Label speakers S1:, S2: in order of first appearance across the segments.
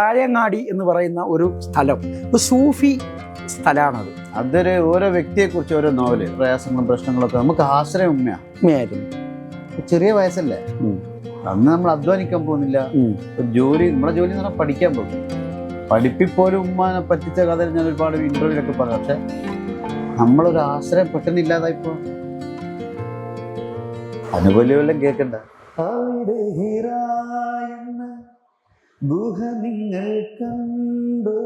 S1: താഴങ്ങാടി എന്ന് പറയുന്ന ഒരു സ്ഥലം, ഒരു സൂഫി സ്ഥലമാണത്.
S2: അതൊരു ഓരോ വ്യക്തിയെ കുറിച്ച് ഓരോ നോവല്, പ്രയാസങ്ങളും പ്രശ്നങ്ങളൊക്കെ നമുക്ക് ആശ്രയം
S1: ഉമ്മയായിരുന്നു.
S2: ചെറിയ വയസ്സല്ലേ, അന്ന് നമ്മൾ അധ്വാനിക്കാൻ പോകുന്നില്ല. ജോലി, നമ്മുടെ ജോലി എന്ന് പറഞ്ഞാൽ പഠിക്കാൻ പോകും. പഠിപ്പിപ്പോലും ഉമ്മാനെ പറ്റിച്ച കഥ ഞാൻ ഒരുപാട് ഇന്റർവ്യൂലൊക്കെ പറഞ്ഞു. പക്ഷെ നമ്മളൊരു ആശ്രയം പെട്ടെന്ന് ഇല്ലാതായിപ്പോ അനുകൂല്യം വല്ലതും കേൾക്കണ്ട. ഗുഹ നിങ്ങൾ കണ്ടോ,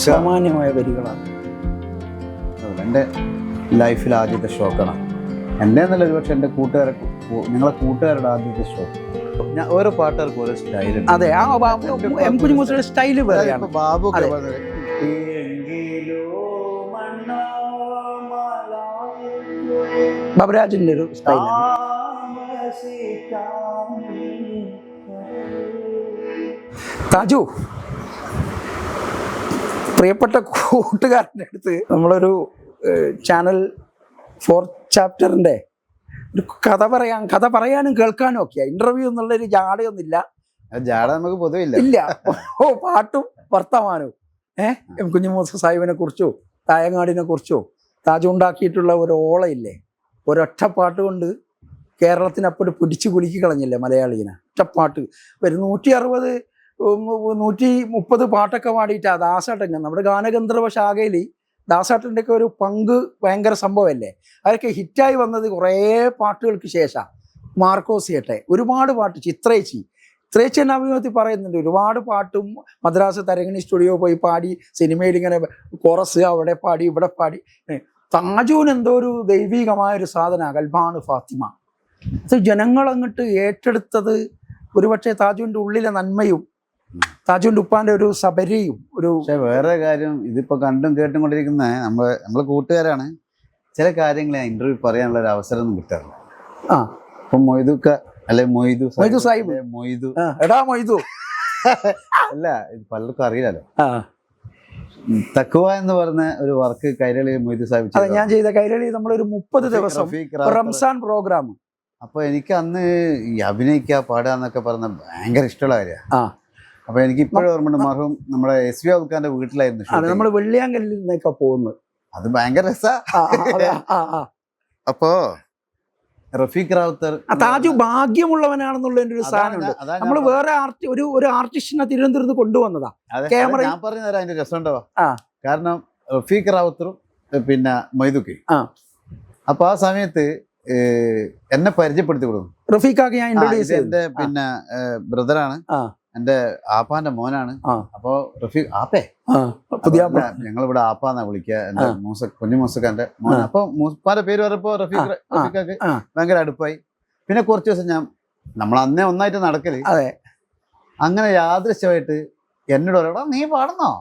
S1: സാമാന്യമായ വരികളാണ്.
S2: എൻ്റെ ലൈഫിൽ ആദ്യത്തെ ഷോക്കാണ്. എൻ്റെ എന്നല്ല, ഒരുപക്ഷെ എൻ്റെ ഞങ്ങളെ കൂട്ടുകാരുടെ ആദ്യത്തെ ഷോക്ക്. ഞാൻ ഓരോ പാട്ടുകാർക്കും ഓരോ സ്റ്റൈലുണ്ട്.
S1: അതെ, എം കുഞ്ഞിമൂസയുടെ സ്റ്റൈല് വേറെയാണ്.
S2: ബാബു
S1: ബാബുരാജിന്റെ ഒരു സ്റ്റൈലാണ്. താജു, പ്രിയപ്പെട്ട കൂട്ടുകാരൻ്റെ അടുത്ത് നമ്മളൊരു ചാനൽ 4th ചാപ്റ്ററിൻ്റെ ഒരു കഥ പറയാനും കേൾക്കാനും ഒക്കെയാ. ഇന്റർവ്യൂ എന്നുള്ളൊരു ജാടയൊന്നുമില്ല.
S2: ജാട നമുക്ക് പൊതുവെ
S1: ഇല്ല. പാട്ടും വർത്തമാനവും എം കുഞ്ഞിമൂസ സാഹിബിനെ കുറിച്ചോ തായങ്ങാടിനെ കുറിച്ചോ താജു ഉണ്ടാക്കിയിട്ടുള്ള ഒരു ഓളയില്ലേ, ഒരൊറ്റ പാട്ട് കൊണ്ട് കേരളത്തിനപ്പോഴും പിടിച്ചു കുലുക്കി കളഞ്ഞില്ലേ മലയാളീനെ. ഒറ്റപ്പാട്ട് ഒരു 160 130 പാട്ടൊക്കെ പാടിയിട്ടാ ദാസേട്ടൻ. നമ്മുടെ ഗാനഗന്ധർവ ശാഖയിൽ ദാസേട്ടൻ്റെ ഒക്കെ ഒരു പങ്ക് ഭയങ്കര സംഭവമല്ലേ. അതൊക്കെ ഹിറ്റായി വന്നത് കുറേ പാട്ടുകൾക്ക് ശേഷം. മാർക്കോസിയട്ടെ ഒരുപാട് പാട്ട്, ചിത്രേച്ചി എന്നെ അഭിമുഖത്തിൽ പറയുന്നുണ്ട്. ഒരുപാട് പാട്ടും മദ്രാസ് തരങ്ങിണി സ്റ്റുഡിയോ പോയി പാടി, സിനിമയിൽ ഇങ്ങനെ കൊറസ് അവിടെ പാടി ഇവിടെ പാടി. താജുവിന് എന്തോ ഒരു ദൈവികമായൊരു സാധന ഗൽബാണ് ഫാത്തിമ. അത് ജനങ്ങളങ്ങോട്ട് ഏറ്റെടുത്തത് ഒരുപക്ഷെ താജുവിൻ്റെ ഉള്ളിലെ നന്മയും താജുവിൻ്റെ ഉപ്പാൻ്റെ ഒരു സബരിയും ഒരു.
S2: പക്ഷെ വേറെ കാര്യം, ഇതിപ്പോ കണ്ടും കേട്ടും കൊണ്ടിരിക്കുന്ന നമ്മളെ കൂട്ടുകാരാണ്. ചില കാര്യങ്ങൾ ഇന്റർവ്യൂ പറയാനുള്ള ഒരു അവസരം ഒന്നും കിട്ടാറില്ല. ഇപ്പൊ മൊയ്തുക്ക അല്ലെ മൊയ്തു
S1: സാഹിബ്,
S2: മൊയ്തു
S1: എടാ മൊയ്തു
S2: അല്ല, ഇത് പലർക്കും അറിയില്ലല്ലോ. തക്കുവ എന്ന് പറഞ്ഞ ഒരു വർക്ക് കൈരളി മൊയ്തു സാഹിബ്.
S1: അതെ, ഞാൻ ചെയ്ത കൈരളി നമ്മളൊരു 30 ദിവസം റംസാൻ പ്രോഗ്രാം.
S2: അപ്പൊ എനിക്ക് അന്ന് ഈ അഭിനയിക്കുക പാടുക എന്നൊക്കെ പറഞ്ഞ ഭയങ്കര ഇഷ്ടമുള്ള കാര്യമാണ്. അപ്പൊ എനിക്ക് ഇപ്പോഴും ഓർമ്മയുണ്ട്, മർഹൂം നമ്മുടെ എസ് വി അബ്ദുൽഖാന്റെ വീട്ടിലായിരുന്നു
S1: നമ്മൾ വെള്ളിയാങ്കല്ലിൽ നിന്നൊക്കെ പോകുന്നത്.
S2: അത് ഭയങ്കര രസാ. അപ്പോ റഫീഖ് റാവുത്തർ,
S1: താജു ഭാഗ്യമുള്ളവനാണെന്നുള്ളതിന്റെ ഒരു സാധനമുണ്ട്. നമ്മൾ വേറെ ഒരു ആർട്ടിസ്റ്റിനെ തിരുവനന്തപുരത്ത് കൊണ്ടുവന്നതാ. ക്യാമറ
S2: ഞാൻ പറഞ്ഞു തരാം അതിന്റെ രസം ഉണ്ടാവാ. കാരണം റഫീഖ് റാവുത്തറും പിന്നെ മൊയ്തുക്കി. അപ്പൊ ആ സമയത്ത് എന്നെ പരിചയപ്പെടുത്തി കൊടുക്കും.
S1: റഫീഖാക്ക് ഞാൻ ഇൻട്രൊഡ്യൂസ് ചെയ്തു.
S2: എന്റെ പിന്നെ ബ്രദറാണ്, എന്റെ ആപ്പാന്റെ മോനാണ്. അപ്പൊ റഫീഖ് ആപ്പേ, ഞങ്ങളിവിടെ ആപ്പാന്നാ വിളിക്കുക. എന്റെ കുഞ്ഞു മൂസക്കാന്റെ മോൻ. അപ്പൊ മൂപ്പാന്റെ പേര് പറഞ്ഞപ്പോ റഫീഖാക്ക് ഭയങ്കര അടുപ്പായി. പിന്നെ കുറച്ച് ദിവസം നമ്മൾ അന്നേ ഒന്നായിട്ട് നടക്കല്. അങ്ങനെ യാദൃശ്യമായിട്ട് എന്നോട് പറയടാ നീ പാടുന്നോ,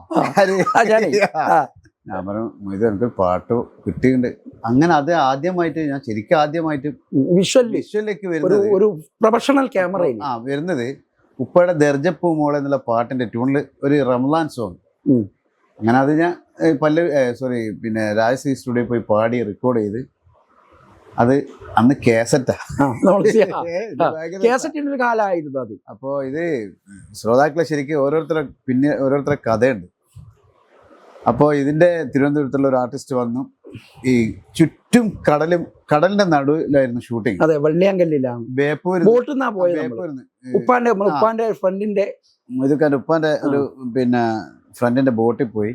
S2: ഞാൻ പറഞ്ഞു ഇത് എനിക്കൊരു പാട്ട് കിട്ടിയിട്ടുണ്ട്. അങ്ങനെ അത് ആദ്യമായിട്ട് ഞാൻ ശരിക്കും ആദ്യമായിട്ട് വിഷ്വലിലേക്ക്
S1: ഒരു പ്രൊഫഷണൽ ക്യാമറ
S2: വരുന്നത് ഉപ്പയുടെ ദർജപ്പൂ മോളെ എന്നുള്ള പാട്ടിന്റെ ട്യൂണിൽ ഒരു റംലാൻ സോങ്. അങ്ങനെ അത് ഞാൻ പിന്നെ രാജശ്രീ സ്റ്റുഡിയോ പോയി പാടി റെക്കോർഡ് ചെയ്ത്, അത് അന്ന് കാസറ്റാ.
S1: കാലമായിരുന്നു അത്.
S2: അപ്പോൾ ഇത് ശ്രോതാക്കളെ ശരിക്കും ഓരോരുത്തരുടെ കഥയുണ്ട്. അപ്പോൾ ഇതിന്റെ തിരുവനന്തപുരത്തുള്ള ഒരു ആർട്ടിസ്റ്റ് വന്നു. ഈ ചുറ്റും കടലിന്റെ നടുവിലായിരുന്നു ഷൂട്ടിങ്.
S1: അതെ, വെള്ളിയാങ്കല്ലിലാണ്. ഉപ്പാന്റെ ഫ്രണ്ടിന്റെ
S2: ഉപ്പാന്റെ ഒരു പിന്നെ ഫ്രണ്ടിന്റെ ബോട്ടിൽ പോയി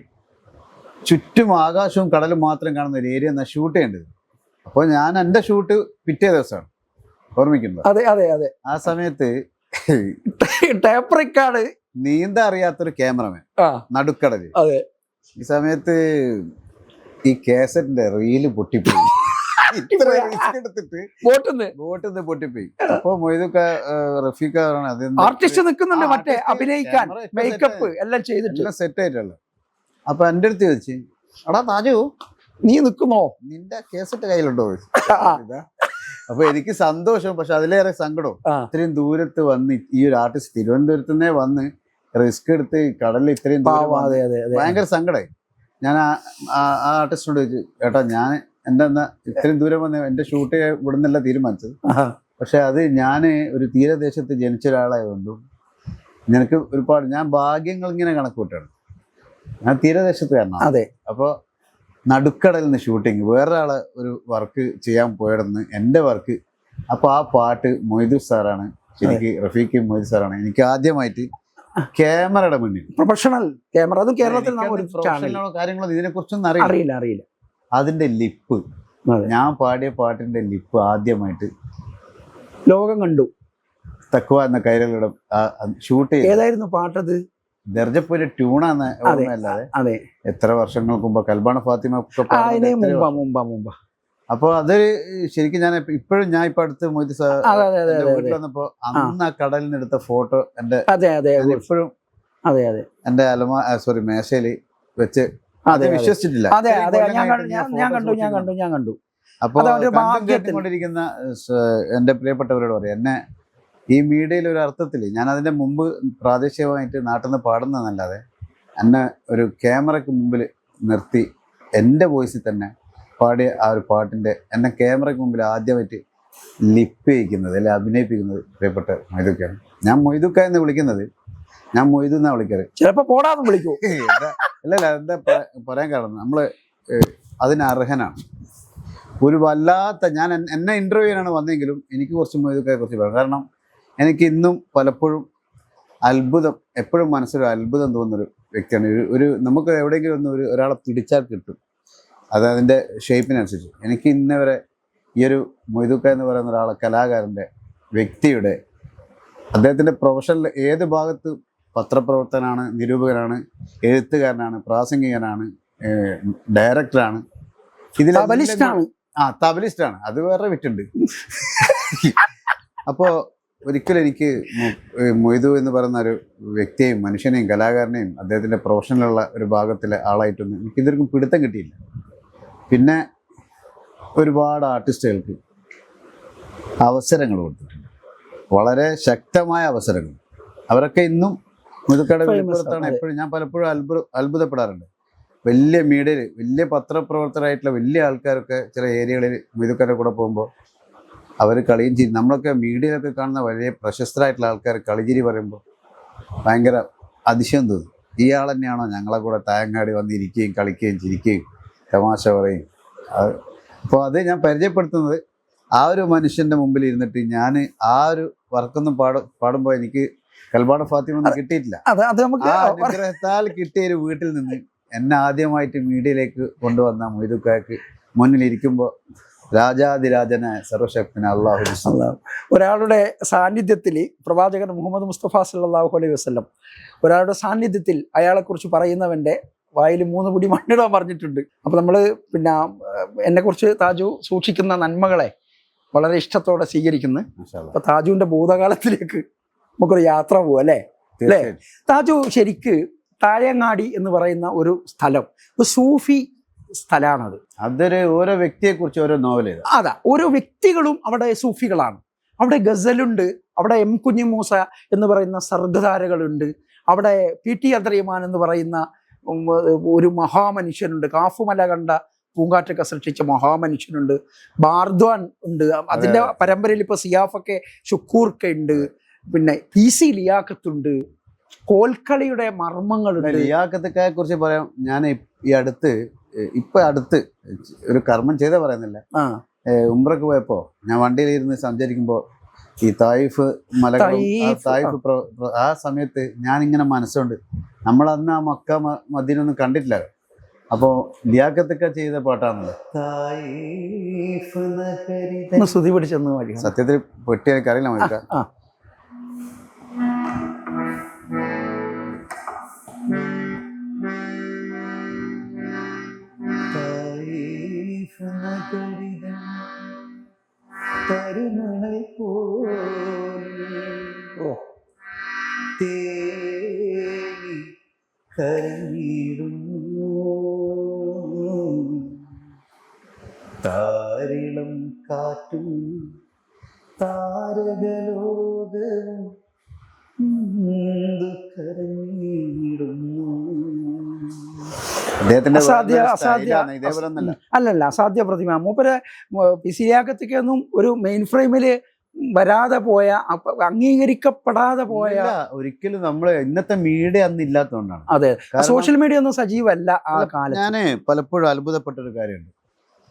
S2: ചുറ്റും ആകാശവും കടലും മാത്രം കാണുന്ന ഒരു ഏരിയ എന്നാ ഷൂട്ട് ചെയ്യേണ്ടത്. അപ്പോൾ ഞാൻ എൻ്റെ ഷൂട്ട് പിറ്റേ ദിവസമാണ്, ഓർമ്മിക്കുന്നത്.
S1: അതെ അതെ അതെ.
S2: ആ സമയത്ത്
S1: ടേപ്പ് റെക്കോർഡ്
S2: നീന്താ അറിയാത്തൊരു ക്യാമറമാൻ നടുക്കടല്. ഈ സമയത്ത് ഈ കാസറ്റിന്റെ റീല് പൊട്ടിപ്പോയി. ബോട്ടിന്ന് പൊട്ടിപ്പോയി. അപ്പൊ മൊയ്തുക്ക റഫീഖ
S1: ആർട്ടിസ്റ്റ് നിൽക്കുന്നുണ്ട്, മറ്റേ അഭിനയിക്കാൻ മേക്കപ്പ് എല്ലാം ചെയ്തിട്ട്
S2: സെറ്റ് ആയിട്ടുള്ള. അപ്പൊ എൻ്റെ അടുത്ത് ചോദിച്ചു, എടാ താജു
S1: നീ നിൽക്കുന്നോ,
S2: നിന്റെ കേസറ്റ് കയ്യിലുണ്ടോ? അപ്പൊ എനിക്ക് സന്തോഷം, പക്ഷെ അതിലേറെ സങ്കടവും. ഇത്രയും ദൂരത്ത് വന്ന് ഈ ഒരു ആർട്ടിസ്റ്റ് തിരുവനന്തപുരത്ത് നിന്നേ വന്ന് റിസ്ക് എടുത്ത് കടലിൽ ഇത്രയും ഭയങ്കര സങ്കടമായി. ഞാൻ ആ ആർട്ടിസ്റ്റിനോട് ചോദിച്ചു, ഏട്ടാ ഞാൻ എൻ്റെ എന്നാ ഇത്രയും ദൂരം വന്ന് എൻ്റെ ഷൂട്ട് ഇവിടെ നിന്നല്ല തീരുമാനിച്ചത്. പക്ഷെ അത് ഞാൻ ഒരു തീരദേശത്ത് ജനിച്ച ഒരാളായതുകൊണ്ടും നിനക്ക് ഒരുപാട് ഞാൻ ഭാഗ്യങ്ങൾ ഇങ്ങനെ കണക്ക് കൂട്ടാണ്. ഞാൻ തീരദേശത്ത് കാരണം.
S1: അതെ.
S2: അപ്പോൾ നടുക്കടലിൽ നിന്ന് ഷൂട്ടിങ് വേറൊരാളെ ഒരു വർക്ക് ചെയ്യാൻ പോയിടുന്ന് എൻ്റെ വർക്ക്. അപ്പോൾ ആ പാട്ട് മൊയ്തു സാറാണ്, ശരിക്ക് റഫീഖ് മൊയ്തു സാറാണ് എനിക്ക് ആദ്യമായിട്ട് ക്യാമറയുടെ മുന്നിൽ
S1: പ്രൊഫഷണൽ ക്യാമറ. അതും കേരളത്തിൽ
S2: പ്രൊഫഷണലോ കാര്യങ്ങളോ ഇതിനെ കുറിച്ചൊന്നും അറിയില്ല. അതിന്റെ ലിപ്പ്, ഞാൻ പാടിയ പാട്ടിന്റെ ലിപ്പ് ആദ്യമായിട്ട്
S1: ലോകം കണ്ടു.
S2: തക്കുവ എന്ന കൈരളിയുടെ ഷൂട്ട് ചെയ്തു.
S1: ഏതായിരുന്നു പാട്ടത്?
S2: ദർജപ്പൂര് ട്യൂണാന്ന് ഓർമ്മയല്ലാതെ എത്ര വർഷങ്ങൾക്ക് മുമ്പ് കൽബാണ ഫാത്തിമ
S1: മുമ്പ്.
S2: അപ്പൊ അത് ശരിക്കും ഞാൻ ഇപ്പോഴും ഞാൻ ഇപ്പൊ അടുത്ത് മൊയ്തു വീട്ടിൽ വന്നപ്പോ അന്ന് ആ കടലിനെടുത്ത ഫോട്ടോ എന്റെ ഇപ്പോഴും എന്റെ മേശയില് വെച്ച് വിശ്വസിച്ചിട്ടില്ല.
S1: ഞാൻ കണ്ടു.
S2: അപ്പൊ കേട്ടുകൊണ്ടിരിക്കുന്ന എന്റെ പ്രിയപ്പെട്ടവരോട് പറയാം, എന്നെ ഈ മീഡിയയിൽ ഒരു അർത്ഥത്തിൽ ഞാൻ അതിന്റെ മുമ്പ് പ്രാദേശികമായിട്ട് നാട്ടിൽ നിന്ന് പാടുന്നതല്ലാതെ എന്നെ ഒരു ക്യാമറയ്ക്ക് മുമ്പിൽ നിർത്തി എൻ്റെ വോയിസിൽ തന്നെ പാടിയ ആ ഒരു പാട്ടിൻ്റെ എന്നെ ക്യാമറയ്ക്ക് മുമ്പിൽ ആദ്യമായിട്ട് ലിപ്പ് ചെയ്യിക്കുന്നത് അല്ലെ അഭിനയിപ്പിക്കുന്നത് പ്രിയപ്പെട്ട മൊയ്തുക്കാണ്. ഞാൻ മൊയ്തുക്ക എന്ന് വിളിക്കുന്നത്, ഞാൻ മൊയ്തു എന്നാണ് വിളിക്കാറ്.
S1: ചിലപ്പോൾ പോടാന്ന് വിളിക്കൂ.
S2: അല്ലല്ല, എന്താ പറയാൻ കാരണം നമ്മള് അതിന് അർഹനാണ്. ഒരു വല്ലാത്ത ഞാൻ എന്നെ ഇന്റർവ്യൂ ചെയ്യാനാണ് വന്നെങ്കിലും എനിക്ക് കുറച്ച് മൊയ്തുക്കയെ കുറിച്ച് പറയാം. കാരണം എനിക്ക് ഇന്നും പലപ്പോഴും അത്ഭുതം, എപ്പോഴും മനസ്സിലൊരു അത്ഭുതം തോന്നുന്നൊരു വ്യക്തിയാണ്. ഒരു നമുക്ക് എവിടെയെങ്കിലും ഒന്ന് ഒരാളെ പിടിച്ചാൽ കിട്ടും, അത് അതിൻ്റെ ഷേപ്പിനനുസരിച്ച്. എനിക്ക് ഇന്നേ വരെ ഈ ഒരു മൊയ്തുക്ക എന്ന് പറയുന്ന ഒരാളെ, കലാകാരൻ്റെ, വ്യക്തിയുടെ, അദ്ദേഹത്തിൻ്റെ പ്രൊഫഷനിൽ ഏത് ഭാഗത്ത് പത്രപ്രവർത്തനാണ്, നിരൂപകനാണ്, എഴുത്തുകാരനാണ്, പ്രാസംഗികനാണ്, ഡയറക്ടറാണ്, തബലിസ്റ്റാണ്, അത് വേറെ വിട്ടുണ്ട്. അപ്പോൾ ഒരിക്കലും എനിക്ക് മൊയ്തു എന്ന് പറയുന്ന ഒരു വ്യക്തിയെയും മനുഷ്യനെയും കലാകാരനെയും അദ്ദേഹത്തിൻ്റെ പ്രൊഫഷനിലുള്ള ഒരു ഭാഗത്തിലെ ആളായിട്ടൊന്നും എനിക്ക് ഇതൊരിക്കും പിടുത്തം കിട്ടിയില്ല. പിന്നെ ഒരുപാട് ആർട്ടിസ്റ്റുകൾക്ക് അവസരങ്ങൾ കൊടുത്തിട്ടുണ്ട്, വളരെ ശക്തമായ അവസരങ്ങൾ. അവരൊക്കെ ഇന്നും മൊയ്തുക്കയുടെ വെളിപ്പുറത്താണ്. എപ്പോഴും ഞാൻ പലപ്പോഴും അത്ഭുതപ്പെടാറുണ്ട്. വലിയ മീഡിയയിൽ വലിയ പത്രപ്രവർത്തകരായിട്ടുള്ള വലിയ ആൾക്കാരൊക്കെ ചില ഏരിയകളിൽ മൊയ്തുക്കയുടെ കൂടെ പോകുമ്പോൾ അവർ കളിയും ചിരി, നമ്മളൊക്കെ മീഡിയയിലൊക്കെ കാണുന്ന വലിയ പ്രശസ്തരായിട്ടുള്ള ആൾക്കാർ കളിച്ചിരി പറയുമ്പോൾ ഭയങ്കര അതിശയം തോന്നും. ഇയാൾ തന്നെയാണോ ഞങ്ങളെ കൂടെ തായങ്ങാടി വന്നിരിക്കുകയും കളിക്കുകയും ചിരിക്കുകയും തമാശ പറയും. അപ്പോൾ അത് ഞാൻ പരിചയപ്പെടുത്തുന്നത് ആ ഒരു മനുഷ്യൻ്റെ മുമ്പിൽ ഇരുന്നിട്ട് ഞാൻ ആ ഒരു വർക്കൊന്നും പാടുമ്പോൾ എനിക്ക് കൽബാണ ഫാത്തിമ ഒന്നും കിട്ടിയിട്ടില്ല. ആ അനുഗ്രഹത്താൽ കിട്ടിയ ഒരു വീട്ടിൽ നിന്ന് എന്നെ ആദ്യമായിട്ട് മീഡിയയിലേക്ക് കൊണ്ടുവന്ന മൊയ്തുക്കയ്ക്ക് മുന്നിലിരിക്കുമ്പോൾ രാജാതിരാജനായ സർവശക്തനായ അല്ലാഹു,
S1: ഒരാളുടെ സാന്നിധ്യത്തിൽ, പ്രവാചകൻ മുഹമ്മദ് മുസ്തഫ സല്ലല്ലാഹു അലൈഹി വസല്ലം ഒരാളുടെ സാന്നിധ്യത്തിൽ അയാളെക്കുറിച്ച് പറയുന്നവൻ്റെ വായിൽ 3 പിടി മണ്ണിടാൻ പറഞ്ഞിട്ടുണ്ട്. അപ്പോൾ നമ്മൾ പിന്നെ എന്നെക്കുറിച്ച് താജു സൂക്ഷിക്കുന്ന നന്മകളെ വളരെ ഇഷ്ടത്തോടെ സ്വീകരിക്കുന്നു. അപ്പോൾ താജുവിൻ്റെ ഭൂതകാലത്തിലേക്ക് നമുക്കൊരു യാത്ര പോവാം അല്ലേ? താജു ശരിക്ക് താഴങ്ങാടി എന്ന് പറയുന്ന ഒരു സ്ഥലം ഒരു സൂഫി സ്ഥലമാണത്.
S2: അതൊരു ഓരോ വ്യക്തിയെ കുറിച്ച് ഓരോ നോവൽ.
S1: അതാ, ഓരോ വ്യക്തികളും അവിടെ സൂഫികളാണ്. അവിടെ ഗസലുണ്ട്, അവിടെ എം കുഞ്ഞിമൂസ എന്ന് പറയുന്ന സർഗധാരകളുണ്ട്, അവിടെ പി ടി അദ്രഹിമാൻ എന്ന് പറയുന്ന ഒരു മഹാമനുഷ്യനുണ്ട്, കാഫുമല കണ്ട പൂങ്കാറ്റൊക്കെ സൃഷ്ടിച്ച മഹാമനുഷ്യനുണ്ട്, ബാർദ്വാൻ ഉണ്ട്, അതിൻ്റെ പരമ്പരയിൽ ഇപ്പോൾ സിയാഫൊക്കെ ഷുക്കൂർക്ക ഉണ്ട്, പിന്നെ പി സി ലിയാഖത്തുണ്ട്, കോൽക്കളിയുടെ മർമ്മങ്ങളുണ്ട്.
S2: ലിയാഖത്തൊക്കെ കുറിച്ച് പറയാം. ഞാൻ ഈ അടുത്ത് ഒരു കർമ്മം ചെയ്ത പറയുന്നില്ല, ഉംറക്ക് പോയപ്പോ ഞാൻ വണ്ടിയിലിരുന്ന് സഞ്ചരിക്കുമ്പോൾ ഈ തായിഫ് മലകളും ആ സമയത്ത് ഞാൻ ഇങ്ങനെ മനസ്സുകൊണ്ട് നമ്മളന്ന് ആ മക്ക മദീനൊന്നും കണ്ടിട്ടില്ല. അപ്പോൾ ലിയാഖത്തൊക്കെ ചെയ്ത പാട്ടാണല്ലോ.
S1: ശ്രുതി പിടിച്ചെന്ന്
S2: സത്യത്തിൽ പെട്ടി എനിക്കറിയില്ല മക്ക.
S1: താരിളം കാറ്റും താരകലോകവും
S2: അദ്ദേഹത്തിന്റെ
S1: അസാധ്യ
S2: വേറൊരു
S1: അസാധ്യ
S2: സ്റ്റൈലാണ്, ഇതേപോലെ ഒന്നല്ല.
S1: അല്ലല്ല അസാധ്യ പ്രതിമ. മൂപ്പര് പിസിലിയാക്കത്തേക്കൊന്നും ഒരു മെയിൻ ഫ്രെയിമില് വരാതെ പോയ, അംഗീകരിക്കപ്പെടാതെ പോയ.
S2: ഇല്ല, ഒരിക്കലും നമ്മള് ഇന്നത്തെ മീഡിയ അന്ന് ഇല്ലാത്തതുകൊണ്ടാണ്.
S1: അതെ,
S2: കാരണം
S1: സോഷ്യൽ മീഡിയ ഒന്നും സജീവല്ല ആ കാലത്ത്.
S2: ഞാന് പലപ്പോഴും അത്ഭുതപ്പെട്ട ഒരു കാര്യമുണ്ട്.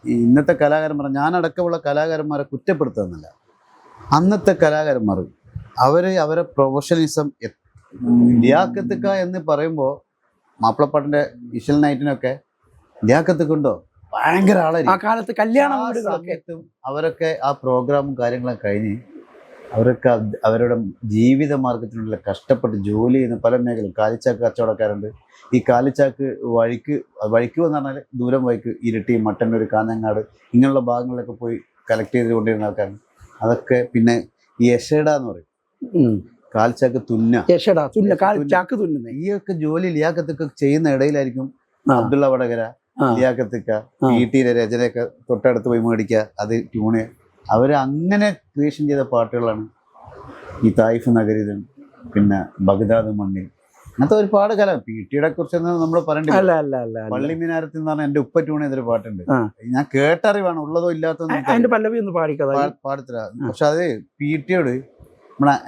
S2: ഈ ഇന്നത്തെ കലാകാരന്മാർ, ഞാനടക്കമുള്ള കലാകാരന്മാരെ കുറ്റപ്പെടുത്തുന്നില്ല. അന്നത്തെ കലാകാരന്മാർ അവരെ പ്രൊഫഷണലിസം, ലിയാക്കത്തുക്ക എന്ന് പറയുമ്പോൾ മാപ്പിളപ്പാട്ടിന്റെ വിഷ്വൽ നൈറ്റിനൊക്കെ ലിയാക്കത്തുക്കുണ്ടോ ഭയങ്കര
S1: ആ
S2: ആളായിരിക്കും.
S1: കാലത്ത് കല്യാണ
S2: ആ
S1: വീടുകളൊക്കെ.
S2: സമയത്തും അവരൊക്കെ ആ പ്രോഗ്രാമും കാര്യങ്ങളൊക്കെ കഴിഞ്ഞ് അവരൊക്കെ അവരുടെ ജീവിത മാർഗത്തിനുള്ള കഷ്ടപ്പെട്ട് ജോലി ചെയ്യുന്ന പല മേഖലയും. കാലിച്ചാക്ക് കച്ചവടക്കാരുണ്ട്. ഈ കാലിച്ചാക്ക് വഴിക്ക് എന്ന് പറഞ്ഞാൽ ദൂരം വഴിക്ക് ഇരിട്ടി, മട്ടന്നൂർ, കാഞ്ഞങ്ങാട് ഇങ്ങനെയുള്ള ഭാഗങ്ങളിലൊക്കെ പോയി കളക്ട് ചെയ്തുകൊണ്ടിരുന്ന ആൾക്കാരുണ്ട്. അതൊക്കെ പിന്നെ ഈ യശേഡ എന്ന് പറയും, കാൽച്ചാക്ക്
S1: ചാക്ക് തുന്നുന്നേ.
S2: ഈ ഒക്കെ ജോലി ലിയാക്കത്തൊക്കെ ചെയ്യുന്ന ഇടയിലായിരിക്കും അബ്ദുള്ള വടകര, ലിയാക്കത്തിക്ക, ഈട്ടിയിലെ രചനയൊക്കെ തൊട്ടടുത്ത് പോയി മേടിക്കുക, അത് ട്യൂണ്. അവര് അങ്ങനെ ക്രിയേഷൻ ചെയ്ത പാട്ടുകളാണ് ഈ തായിഫ് നഗരിതൻ, പിന്നെ ബഗ്ദാദ് മണ്ണിൽ, അങ്ങനത്തെ ഒരുപാട് കല. പീട്ടിയുടെ കുറിച്ചൊന്നും നമ്മൾ പറയണ്ട. പള്ളി മിനാരത്തിൽ എന്ന് പറഞ്ഞാൽ എന്റെ ഉപ്പ ട്യൂൺ ചെയ്തൊരു പാട്ടുണ്ട്. ഞാൻ കേട്ടറിവാണ്, ഉള്ളതോ ഇല്ലാത്തോ പാടത്തില്ല. പക്ഷെ അത് പീട്ടിയോട്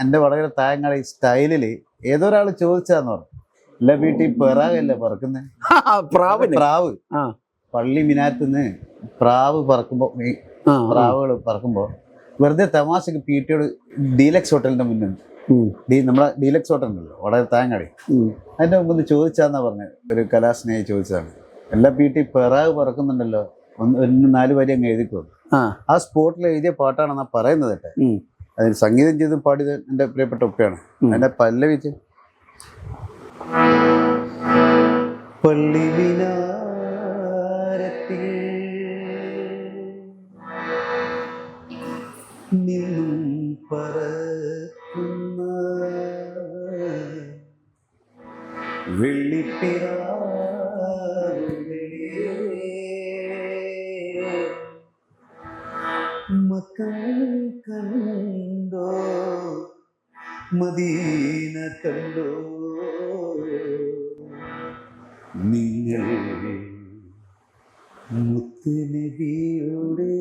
S2: എൻ്റെ വടകര തായങ്ങാടി സ്റ്റൈലില് ഏതൊരാൾ ചോദിച്ചാന്ന് പറഞ്ഞു, അല്ല വീട്ടിൽ പെറാകല്ലേ പറക്കുന്നേ, പ്രാവ്. പള്ളി മിനാരത്തുനിന്ന് പ്രാവ് പറക്കുമ്പോ, പ്രാവുകൾ പറക്കുമ്പോ വെറുതെ തമാശക്ക് പീട്ടിയോട് ഡീലക്സ് ഹോട്ടലിന്റെ മുന്നിൽ, നമ്മളെ ഡീലക്സ് ഹോട്ടൽ ഉണ്ടല്ലോ വടകര തായങ്ങാടി, അതിന്റെ മുമ്പ് ചോദിച്ചാന്നാ പറഞ്ഞത്. ഒരു കലാസ്നേഹി ചോദിച്ചതാണ്, എല്ലാ പീട്ടി പെറാവ് പറക്കുന്നുണ്ടല്ലോ, ഒന്ന് 4 വരി അങ്ങ് എഴുതിക്കോ. ആ സ്പോട്ടിൽ എഴുതിയ പാട്ടാണെന്നാ പറയുന്നത് കേട്ടെ. അതിന് സംഗീതം ചെയ്തും പാടിയത് എൻ്റെ പ്രിയപ്പെട്ട ഉപ്പയാണ്. അതിന്റെ പല്ലവിച്ച് പള്ളി മിനാരത്തിൽ നിന്നും പറക്കുന്ന വെള്ളിപ്പിറാവുകളേ, മക്കൾ കണ്ടോ മദീന കണ്ടോ, നിങ്ങൾ മുത്തുനബിയുടെ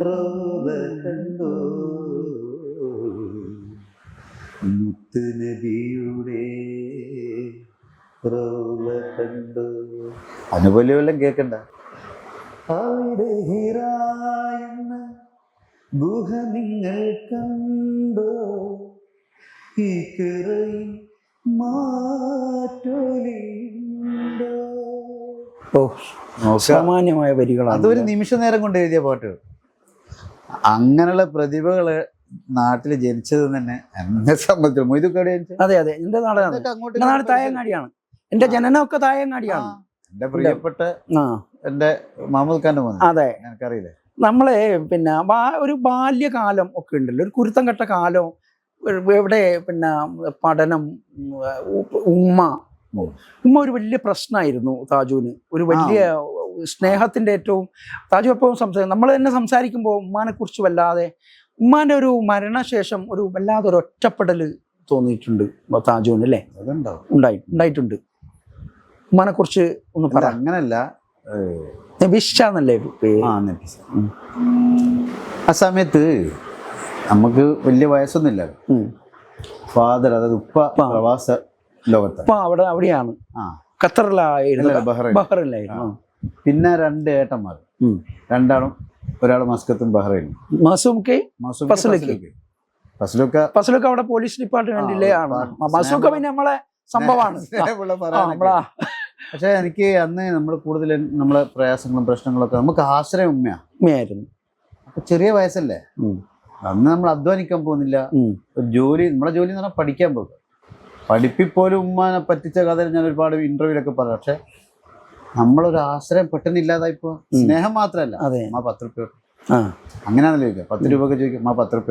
S2: റൗള കണ്ടോ, മുത്തുനബിയുടെ റൗള കണ്ടോ. അനുപോലെ വല്ലതും കേൾക്കണ്ട. അവിടെ ഹിറാ എന്ന ഗുഹ നിങ്ങൾ കണ്ടോ, ഈ കിറയിൽ മാറ്റൊലിയുണ്ടോ.
S1: സാമാന്യമായ വരികളാണ്.
S2: അതൊരു നിമിഷ നേരം കൊണ്ട് എഴുതിയ പാട്ടുകൾ. അങ്ങനെയുള്ള പ്രതിഭകള് നാട്ടിൽ ജനിച്ചത് തന്നെ എന്നെ സംബന്ധിച്ചു. മൊയ്തുക്കോടെ
S1: അതെ എന്റെ നാടാണ്, എന്റെ നാട് തായങ്ങാടിയാണ്. എന്റെ ജനനമൊക്കെ തായങ്ങാടിയാണ്.
S2: എന്റെ പ്രിയപ്പെട്ട എന്റെ മഹമ്മദ് ഖാന്റെ മോൻ.
S1: അതെ,
S2: എനിക്കറിയില്ലേ,
S1: നമ്മളെ പിന്നെ ഒരു ബാല്യകാലം ഒക്കെ ഉണ്ടല്ലോ, ഒരു കുരുത്തം കെട്ട കാലം. എവിടെ പിന്നെ പഠനം, ഉമ്മ ഒരു വലിയ പ്രശ്നമായിരുന്നു താജുവിന്. ഒരു വലിയ സ്നേഹത്തിന്റെ ഏറ്റവും താജു എപ്പോഴും നമ്മൾ തന്നെ സംസാരിക്കുമ്പോൾ ഉമ്മാനെ കുറിച്ച് വല്ലാതെ, ഉമ്മാന്റെ ഒരു മരണശേഷം ഒരു വല്ലാതെ ഒരു ഒറ്റപ്പെടൽ തോന്നിയിട്ടുണ്ട് താജുവിന്, അല്ലേ? ഉണ്ടായിട്ടുണ്ട്. ഉമ്മാനെ കുറിച്ച് ഒന്ന് പറ.
S2: അങ്ങനല്ല,
S1: നബിഷാന്നല്ലേ പേര്?
S2: ആ സമയത്ത് നമുക്ക് വലിയ വയസ്സൊന്നുമില്ല. ഫാദർ, അതായത് ഉപ്പ പ്രവാസ ലോകത്ത്,
S1: അവിടെയാണ്, ഖത്തറിലായിരുന്നു, ബഹ്റൈനിലായിരുന്നു.
S2: പിന്നെ 2 ഏട്ടന്മാർ, രണ്ടാളും, ഒരാൾ മസ്കത്തും ബഹ്റൈനും.
S1: ഫസലുക്ക അവിടെ പോലീസ് ഡിപ്പാർട്ട്മെന്റിലെ ആണ്. മസൂക്ക പിന്നെ നമ്മളെ സംഭവമാണ്.
S2: പക്ഷെ എനിക്ക് അന്ന് നമ്മൾ കൂടുതൽ നമ്മളെ പ്രയാസങ്ങളും പ്രശ്നങ്ങളൊക്കെ നമുക്ക് ആശ്രയം ഉമ്മയായിരുന്നു. അപ്പൊ ചെറിയ വയസ്സല്ലേ, അന്ന് നമ്മൾ അധ്വാനിക്കാൻ പോകുന്നില്ല. ജോലി, നമ്മളെ ജോലി എന്ന് പറഞ്ഞാൽ പഠിക്കാൻ പോകുക. പഠിപ്പിപ്പോലും ഉമ്മാനെ പറ്റിച്ച കഥ ഞാൻ ഒരുപാട് ഇന്റർവ്യൂലൊക്കെ പറയാം. പക്ഷെ നമ്മളൊരു ആശ്രയം പെട്ടെന്ന് ഇല്ലാതായിപ്പോ. സ്നേഹം മാത്രമല്ല, അമ്മ 10 രൂപ അങ്ങനെയാണല്ലോ ചോദിക്കുക. 10 രൂപയൊക്കെ ചോദിക്കും, അമ്മ 10 രൂപ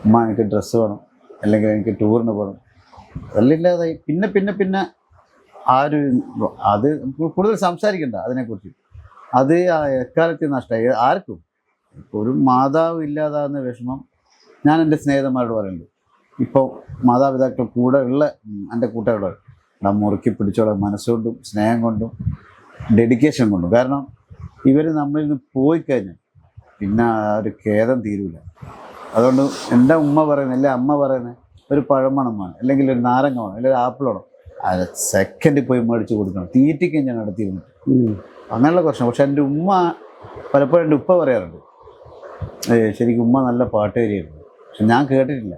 S2: ഉമ്മ എനിക്ക് ഡ്രസ്സ് വേണം, അല്ലെങ്കിൽ എനിക്ക് ടൂറിന് പോകണം. അതെല്ലാം ഇല്ലാതായി. പിന്നെ അത് കൂടുതൽ സംസാരിക്കണ്ട അതിനെക്കുറിച്ച്. അത് എക്കാലത്ത് നഷ്ടമായി ആർക്കും. ഒരു മാതാവ് ഇല്ലാതാകുന്ന വിഷമം ഞാൻ എൻ്റെ സ്നേഹിതന്മാരോട് പറയുന്നുണ്ട്. ഇപ്പോൾ മാതാപിതാക്കൾ കൂടെ ഉള്ള എൻ്റെ കൂട്ടുകാരോട് മുറുക്കി പിടിച്ചോളാം, മനസ്സുകൊണ്ടും സ്നേഹം കൊണ്ടും ഡെഡിക്കേഷൻ കൊണ്ടും. കാരണം ഇവർ നമ്മളിൽ നിന്ന് പോയി കഴിഞ്ഞാൽ പിന്നെ ആ ഒരു ഖേദം തീരൂല. അതുകൊണ്ട് എൻ്റെ ഉമ്മ പറയുന്നത്, അല്ലെ അമ്മ പറയുന്നത്, ഒരു പഴമണം വേണം, അല്ലെങ്കിൽ ഒരു നാരങ്ങ വേണം, അല്ലെങ്കിൽ ഒരു ആപ്പിൾ വേണം, അത് സെക്കൻഡിൽ പോയി മേടിച്ച് കൊടുക്കണം. തീറ്റിക്കും ഞാൻ നടത്തിയിരുന്നു അങ്ങനെയുള്ള പ്രശ്നം. പക്ഷെ എൻ്റെ ഉമ്മ പലപ്പോഴും എൻ്റെ ഉപ്പ പറയാറുണ്ട്, ശരിക്കും ഉമ്മ നല്ല പാട്ടുകാരിയായിരുന്നു. പക്ഷെ ഞാൻ കേട്ടിട്ടില്ല.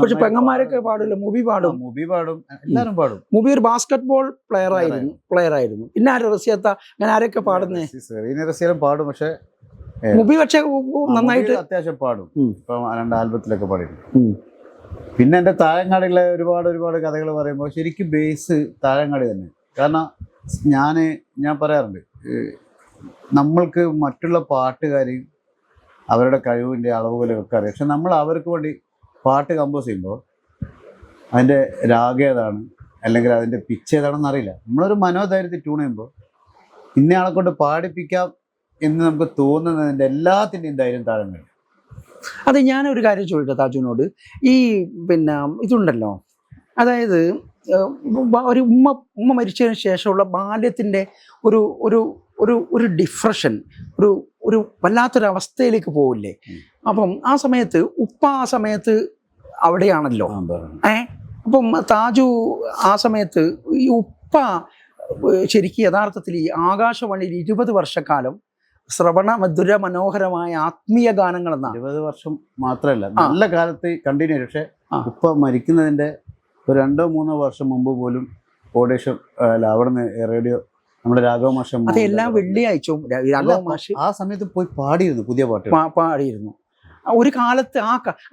S1: പക്ഷെ പെങ്ങന്മാരൊക്കെ പാടില്ല, മുബി പാടും,
S2: എല്ലാവരും പാടും.
S1: മുബി ഒരു ബാസ്കറ്റ് ബോൾ പ്ലെയർ ആയിരുന്നു. പിന്നെ ആരും റസിയത്ത, അങ്ങനെ ആരൊക്കെ പാടുന്നേ?
S2: റസിയലും പാടും. പക്ഷെ
S1: മുബി പക്ഷെ നന്നായിട്ട്
S2: അത്യാവശ്യം പാടും. ഇപ്പം 2 ആൽബത്തിലൊക്കെ പാടിയിട്ടുണ്ട്. പിന്നെ എൻ്റെ താഴങ്ങാടിയുള്ള ഒരുപാട് കഥകൾ പറയുമ്പോൾ ശരിക്കും ബേസ് താഴങ്ങാടി തന്നെ. കാരണം ഞാൻ പറയാറുണ്ട്, നമ്മൾക്ക് മറ്റുള്ള പാട്ടുകാർ അവരുടെ കഴിവിൻ്റെ അളവുകളൊക്കെ അറിയാം. പക്ഷെ നമ്മൾ അവർക്ക് വേണ്ടി പാട്ട് കമ്പോസ് ചെയ്യുമ്പോൾ അതിൻ്റെ രാഗം ഏതാണ്, അല്ലെങ്കിൽ അതിൻ്റെ പിച്ച് ഏതാണെന്ന് അറിയില്ല. നമ്മളൊരു മനോധൈര്യത്തിൽ ട്യൂൺ ചെയ്യുമ്പോൾ ഇന്നയാളെ കൊണ്ട് പാടിപ്പിക്കാം എന്ന് നമുക്ക് തോന്നുന്നതിൻ്റെ എല്ലാത്തിൻ്റെയും ധൈര്യം താഴെ.
S1: അത് ഞാനൊരു കാര്യം ചോദിക്കട്ടെ താജുവിനോട്. ഈ പിന്നെ ഇതുണ്ടല്ലോ, അതായത് ഒരു ഉമ്മ മരിച്ചതിന് ശേഷമുള്ള ബാല്യത്തിൻ്റെ ഒരു ഒരു ഒരു ഒരു ഡിപ്രഷൻ, ഒരു വല്ലാത്തൊരവസ്ഥയിലേക്ക് പോവില്ലേ? അപ്പം ആ സമയത്ത് ഉപ്പ ആ സമയത്ത് അവിടെയാണല്ലോ. അപ്പം താജു ആ സമയത്ത് ഈ ഉപ്പ ശരിക്കും യഥാർത്ഥത്തിൽ ഈ ആകാശവാണിയിൽ 20 വർഷക്കാലം ശ്രവണ മധുര മനോഹരമായ ആത്മീയ ഗാനങ്ങൾ എന്നാ.
S2: 20 വർഷം മാത്രമല്ല, നല്ല കാലത്ത് കണ്ടിന്യൂ. പക്ഷെ ഉപ്പ മരിക്കുന്നതിൻ്റെ ഒരു 2-3 വർഷം മുമ്പ് പോലും ഓഡീഷൻ അവിടെ നിന്ന് റേഡിയോ നമ്മുടെ രാഘവ മാഷ
S1: എല്ലാ വെള്ളിയാഴ്ചയും രാഘവ മാഷ്
S2: ആ സമയത്ത് പോയി പാടിയിരുന്നു, പുതിയ
S1: പാടിയിരുന്നു. ഒരു കാലത്ത്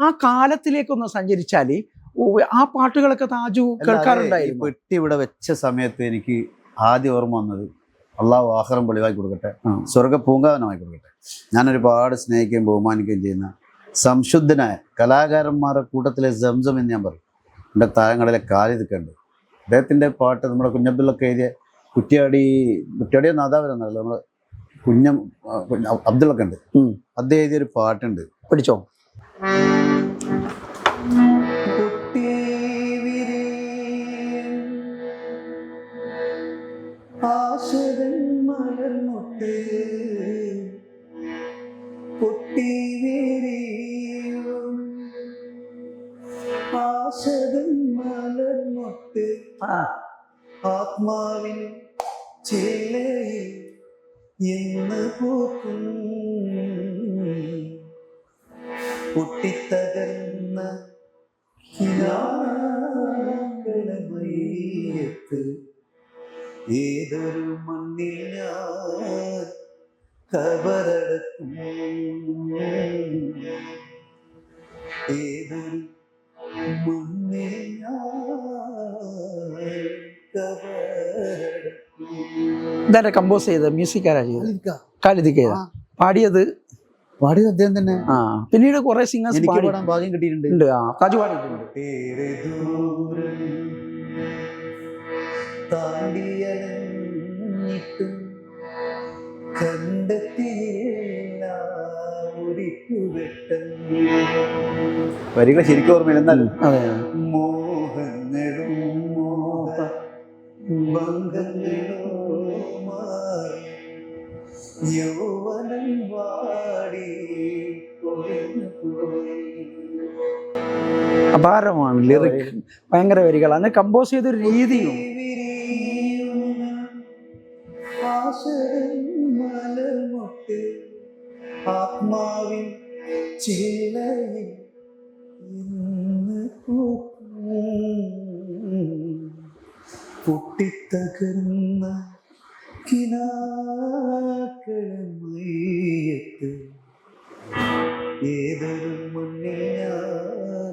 S1: ആ കാലത്തിലേക്കൊന്ന് സഞ്ചരിച്ചാല് ആ പാട്ടുകളൊക്കെ താജു കേൾക്കാറുണ്ടായിരുന്നു.
S2: പെട്ടി ഇവിടെ വെച്ച സമയത്ത് എനിക്ക് ആദ്യം ഓർമ്മ വന്നത്, അള്ളാഹു ആഖിറം വെളിവാക്കി കൊടുക്കട്ടെ, സ്വർഗ്ഗ പൂങ്കാവനമായി കൊടുക്കട്ടെ. ഞാൻ ഒരുപാട് സ്നേഹിക്കുകയും ബഹുമാനിക്കുകയും ചെയ്യുന്ന സംശുദ്ധനായ കലാകാരന്മാരുടെ കൂട്ടത്തിലെ സംസം എന്ന് ഞാൻ പറയും. എൻ്റെ താഴങ്ങളിലെ കാലിതൊക്കെയുണ്ട്. അദ്ദേഹത്തിൻ്റെ പാട്ട് നമ്മുടെ കുഞ്ഞബ്ദുള്ളൊക്കെ എഴുതിയ കുറ്റിയാടിയോ നാദാവരെന്നല്ല, നമ്മൾ അബ്ദുള്ളൊക്കെ ഉണ്ട്, അദ്ദേഹം എഴുതിയൊരു പാട്ടുണ്ട്,
S1: പഠിച്ചോ?
S3: ആത്മാവിൻ ചില്ലയിൽ എന്ന് പൂക്കും പൊട്ടിത്തകർന്ന മയ്യത്ത് ഏതൊരു മണ്ണിൽ ഞാൻ കബറടക്കും, ഏതൊരു മണ്ണിൽ
S1: ഇതാരെ കമ്പോസ് ചെയ്ത, മ്യൂസിക് ആരാ ചെയ്തത്? ഖാലിദിക്ക. പാടിയത്
S2: അദ്ദേഹം തന്നെ.
S1: പിന്നീട് കുറെ സിംഗേഴ്സ്
S2: പാടാൻ ഭാഗ്യം കിട്ടിയിട്ടുണ്ട്.
S1: താജു പാടിയിട്ടുണ്ട്.
S2: വരികൾ ശരിക്കും ഓർമ്മയില്ല.
S1: അതെ.
S3: മോഹങ്ങളും യൗവനം വാടി
S1: അപാരമാണ് ലിറിക്, ഭയങ്കര വരികളാണ്. കമ്പോസ് ചെയ്തൊരു രീതിയും
S3: ആത്മാവിൻ ചില്ലയിൽ പൊട്ടിത്തകർന്ന കിനാക്കളമയ്യത്ത് ഏതൊരു മണ്ണിൽ ഞാൻ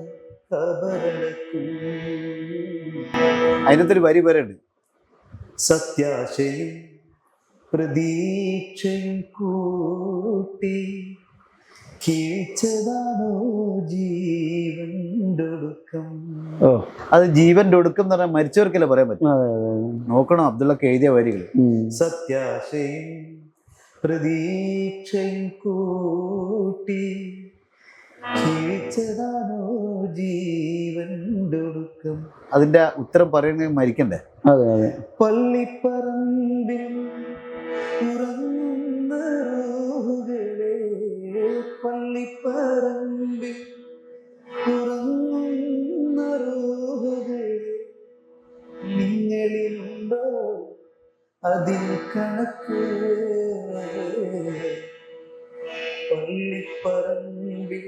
S3: കബറടക്കും.
S2: അതിനകത്തൊരു വരി വരണ്ട്,
S3: സത്യാശയും പ്രതീക്ഷയും കൂട്ടി കീഴ്ച്ചതാണോ ജീവൻ്റെ ഒടുക്കം.
S2: അത് ജീവന്റെ ഒടുക്കം എന്ന് പറഞ്ഞാൽ മരിച്ചവർക്കല്ലേ പറയാൻ പറ്റും. നോക്കണം അബ്ദുള്ളക്ക് എഴുതിയ വരികൾ.
S3: സത്യാശയും പ്രതീക്ഷയും കൂട്ടി കിഴിച്ചതാണോ ജീവൻ ഒടുക്കം.
S2: അതിന്റെ ഉത്തരം പറയുന്നത് മരിക്കണ്ടേ?
S1: അതെ അതെ.
S3: പള്ളിപ്പറമ്പിൽ ഉറങ്ങുന്ന റൂഹുകളെ, പള്ളിപ്പറമ്പിൽ ഉറങ്ങുന്ന റൂഹുകളെ, നിങ്ങളിലുണ്ടോ അതിൽ കണക്ക്? പള്ളിപ്പറമ്പിൽ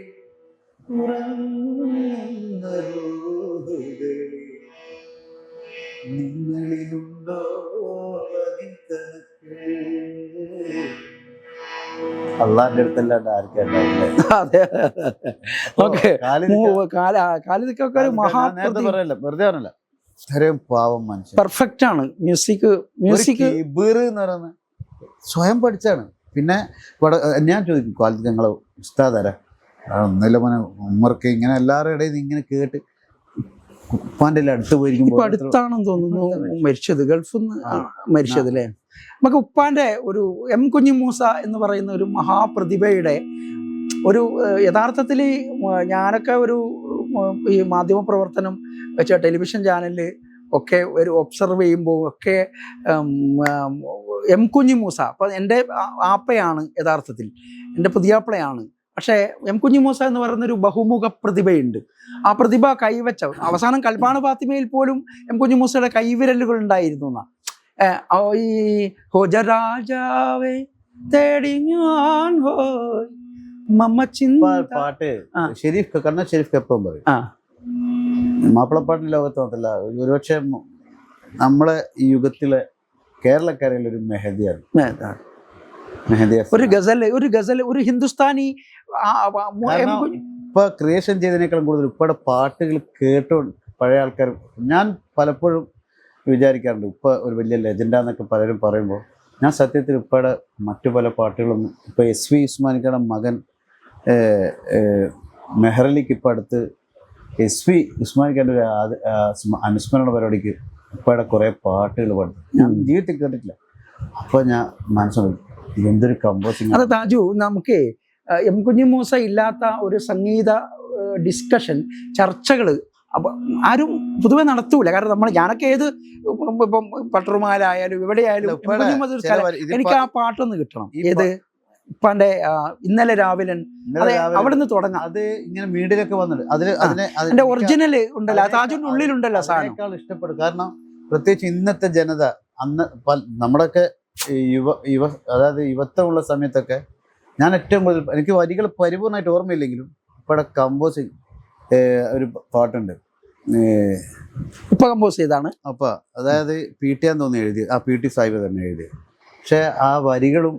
S3: ഉറങ്ങുന്ന റൂഹുകളെ, നിങ്ങളിലുണ്ടോ അതിൽ കണക്ക്?
S2: അള്ളാന്റെ അടുത്തല്ലാണ്ട് ആർക്കല്ലേ?
S1: അതെ ഓക്കെ. കാലിദിക്കൊക്കെ ഒരു
S2: നേരത്തെ
S1: മഹാപ്രതി
S2: പറയല്ല, വെറുതെ പറഞ്ഞല്ല, ഇത്രയും പാവം മനുഷ്യൻ.
S1: പെർഫെക്റ്റ് ആണ്. മ്യൂസിക്
S2: എന്ന് പറയുന്നത് സ്വയം പഠിച്ചാണ്. പിന്നെ ഞാൻ ചോദിക്കും, കാലത്ത് ഞങ്ങളെ ഉസ്താദാരാ? ഒന്നല്ല മോനെ, ഉമ്മർക്ക് ഇങ്ങനെ എല്ലാവരുടെ ഇടയിൽ ഇങ്ങനെ കേട്ട് ഉപ്പാന്റെ അടുത്ത് പോയിരിക്കുമ്പോൾ
S1: ഇപ്പൊ അടുത്താണെന്ന് തോന്നുന്നു മരിച്ചത്, ഗൾഫിൽ നിന്ന് മരിച്ചത് അല്ലേ? നമുക്ക് ഉപ്പാന്റെ ഒരു എം കുഞ്ഞിമൂസ എന്ന് പറയുന്ന ഒരു മഹാപ്രതിഭയുടെ ഒരു യഥാർത്ഥത്തിൽ ഞാനൊക്കെ ഒരു ഈ മാധ്യമപ്രവർത്തനം വെച്ച ടെലിവിഷൻ ചാനലിൽ ഒക്കെ ഒരു ഒബ്സർവ് ചെയ്യുമ്പോൾ ഒക്കെ എം കുഞ്ഞിമൂസ അപ്പം എൻ്റെ ആപ്പയാണ്, യഥാർത്ഥത്തിൽ എൻ്റെ പുതിയാപ്പളയാണ്. പക്ഷേ എം കുഞ്ഞിമൂസ എന്ന് പറയുന്നൊരു ബഹുമുഖ പ്രതിഭയുണ്ട്. ആ പ്രതിഭ കൈവച്ച അവസാനം കൽപ്പാണ് ഫാത്തിമയിൽ പോലും എം കുഞ്ഞിമൂസയുടെ കൈവിരലുകൾ ഉണ്ടായിരുന്നു എന്നാ. ഈ ഹോജരാജാവേ തേടി ഞാൻ ഹോയ്
S2: പാട്ട് ഷെരീഫ് കണ്ണ ഷെരീഫ് എപ്പം പറയും. മാപ്പിളപ്പാട്ടിന്റെ ലോകത്ത് മാത്രല്ല, ഒരുപക്ഷെ നമ്മളെ ഈ യുഗത്തിലെ കേരളക്കരയിൽ ഒരു മെഹദിയാണ്.
S1: ഒരു ഗസൽ ഒരു ഹിന്ദുസ്ഥാനി
S2: ഇപ്പൊ ക്രിയേഷൻ ചെയ്തതിനേക്കാളും കൂടുതൽ ഇപ്പടെ പാട്ടുകൾ കേട്ടോ പഴയ ആൾക്കാർ. ഞാൻ പലപ്പോഴും വിചാരിക്കാറുണ്ട്, ഇപ്പൊ ഒരു വലിയ ലെജൻഡാന്നൊക്കെ പലരും പറയുമ്പോൾ ഞാൻ സത്യത്തിൽ ഇപ്പടെ മറ്റു പല പാട്ടുകളൊന്നും, ഇപ്പൊ SV ഉസ്മാനിക്കയുടെ മകൻ മെഹ്റലിക്ക് ഇപ്പം അടുത്ത് SV ഉസ്മാനിക്കയുടെ ഒരു അനുസ്മരണ പരിപാടിക്ക് ഇപ്പടെ കുറേ പാട്ടുകൾ പാടും. ഞാൻ ജീവിതത്തിൽ കേട്ടിട്ടില്ല. അപ്പോൾ ഞാൻ മനസ്സിലാക്കി എന്തൊരു കമ്പോസിങ്.
S1: അത് താജു, നമുക്ക് എം കുഞ്ഞിമൂസ ഇല്ലാത്ത ഒരു സംഗീത ഡിസ്കഷൻ, ചർച്ചകൾ ആരും പൊതുവെ നടത്തൂല. കാരണം ഞാനൊക്കെ ഏത് ഇപ്പം പട്ടറുമാലായാലും എവിടെയായാലും എനിക്ക് ആ പാട്ടൊന്ന് കിട്ടണം. ഏത് ഇപ്പാന്റെ ഇന്നലെ രാവിലെ അവിടെ നിന്ന് തുടങ്ങാം.
S2: അത് ഇങ്ങനെ മീഡിയയിലൊക്കെ വന്നിട്ട്
S1: അതിന്റെ ഒറിജിനൽ ഉണ്ടല്ലോ, താജുവിന്റെ ഉള്ളിലുണ്ടല്ലോ സാധനം.
S2: ഇഷ്ടപ്പെടും. കാരണം പ്രത്യേകിച്ച് ഇന്നത്തെ ജനത, അന്ന് നമ്മുടെയൊക്കെ അതായത് യുവത്വമുള്ള സമയത്തൊക്കെ ഞാൻ ഏറ്റവും കൂടുതൽ, എനിക്ക് വരികൾ പരിപൂർണമായിട്ട് ഓർമ്മയില്ലെങ്കിലും ഇവിടെ കമ്പോസിങ് ഒരു പാട്ടുണ്ട്
S1: ഇപ്പൊ കമ്പോസ് ചെയ്താണ്.
S2: അപ്പൊ അതായത് PT തോന്നി എഴുതി, ആ PT സാഹിബ് തന്നെ എഴുതി. പക്ഷെ ആ വരികളും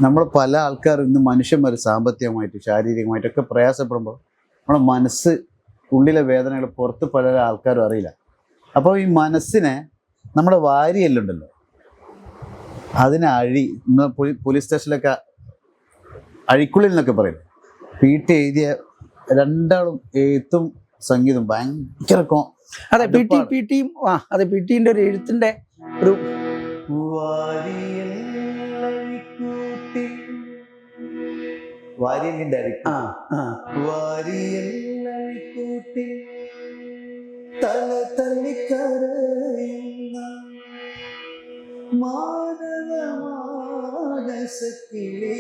S2: നമ്മൾ പല ആൾക്കാർ ഇന്ന് മനുഷ്യന്മാർ സാമ്പത്തികമായിട്ട് ശാരീരികമായിട്ടൊക്കെ പ്രയാസപ്പെടുമ്പോൾ നമ്മുടെ മനസ്സ് ഉള്ളിലെ വേദനകൾ പുറത്ത് പല ആൾക്കാരും അറിയില്ല. അപ്പോൾ ഈ മനസ്സിനെ നമ്മുടെ വാരിയെല്ലുണ്ടല്ലോ, അതിനെ പോലീസ് സ്റ്റേഷനിലൊക്കെ അഴിക്കുള്ളിൽ എന്നൊക്കെ പറയും. PT എഴുതിയ രണ്ടാളും എഴുത്തും സംഗീതം ഭയങ്കര
S1: അതെ. അതെ, PT-ന്റെ ഒരു എഴുത്തിന്റെ ഒരു
S3: വാരിയലിന്റെ തല തല്ലിക്കരയുന്ന മാനവ മാനസത്തിലേ,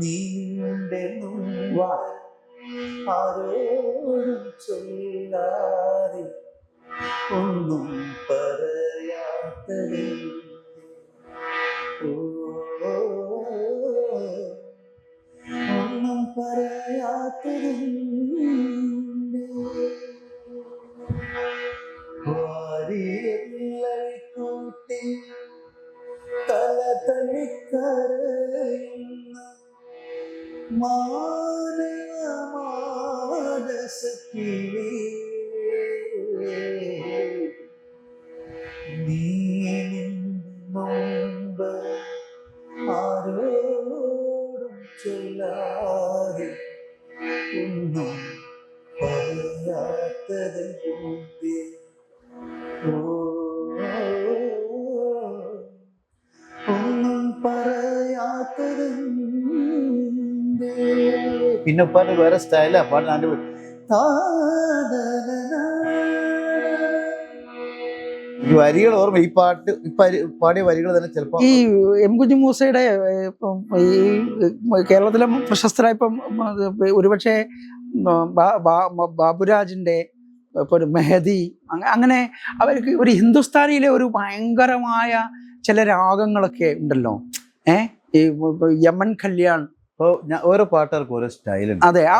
S3: നീന്റെ ആരോടും ചൊല്ലാതെ ഒന്നും പറയാത്തത്, ഒന്നും പറയാത്തത്, വാരിയെല്ലൂട്ടി തല തള്ളിക്കരയുന്ന മാനസത്തിലേ, നീ മുമ്പ് ആരോടും ചൊല്ലാതെ ഒന്നും പറയാത്തത്, ഒന്നും പറയാത്ത
S2: പിന്നെ ഉപ്പാന്റെ വേറെ സ്റ്റൈലാ പാട്ട് അതിന്റെ ഈ വരികൾ ഓർമ്മ ഈ പാട്ട് പാടിയ വരികൾ തന്നെ ചിലപ്പോ
S1: ഈ എം കുഞ്ഞി മൂസയുടെ ഇപ്പം ഈ കേരളത്തിലെ പ്രശസ്തരായ ഇപ്പം ഒരുപക്ഷെ ബാബുരാജിന്റെ ഇപ്പൊ ഒരു മെഹദി അങ്ങനെ അവർക്ക് ഒരു ഹിന്ദുസ്ഥാനിയിലെ ഒരു ഭയങ്കരമായ ചില രാഗങ്ങളൊക്കെ ഉണ്ടല്ലോ. ഈ യമൻ കല്യാൺ,
S2: ഓരോ പാട്ടുകാർക്ക് ഓരോ സ്റ്റൈലുണ്ട്.
S1: അതെ, ആ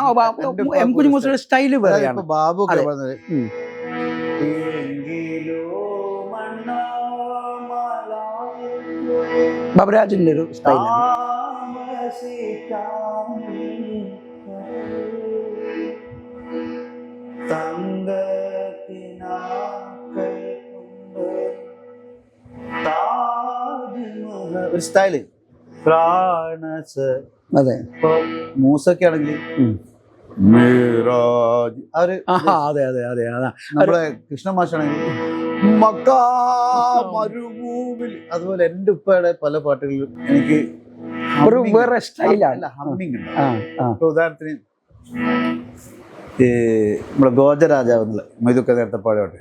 S1: എം കുഞ്ഞി മൂസയുടെ സ്റ്റൈല് വേറെയാണ്.
S2: ബാബു
S1: ബാബുരാജിന്റെ ഒരു സ്റ്റൈലാണ്.
S2: ഒരു സ്റ്റൈല്
S1: അതെ,
S2: ഇപ്പൊ മൂസൊക്കെ ആണെങ്കിൽ
S1: അതെ അതെ അതെ അതാ.
S2: നമ്മുടെ കൃഷ്ണ മാഷാണെങ്കിൽ മക്കാ മരുഭൂമിൽ. അതുപോലെ എൻ്റെ ഉപ്പയുടെ പല പാട്ടുകളിലും എനിക്ക്
S1: ഒരു വേറെ സ്റ്റൈലാണ്,
S2: ഹമ്മിങ് ഉണ്ട്. ഇപ്പൊ ഉദാഹരണത്തിന് നമ്മുടെ ഗോജരാജാവ് എന്നുള്ള ഇതൊക്കെ നേരത്തെ പാടോട്ടെ.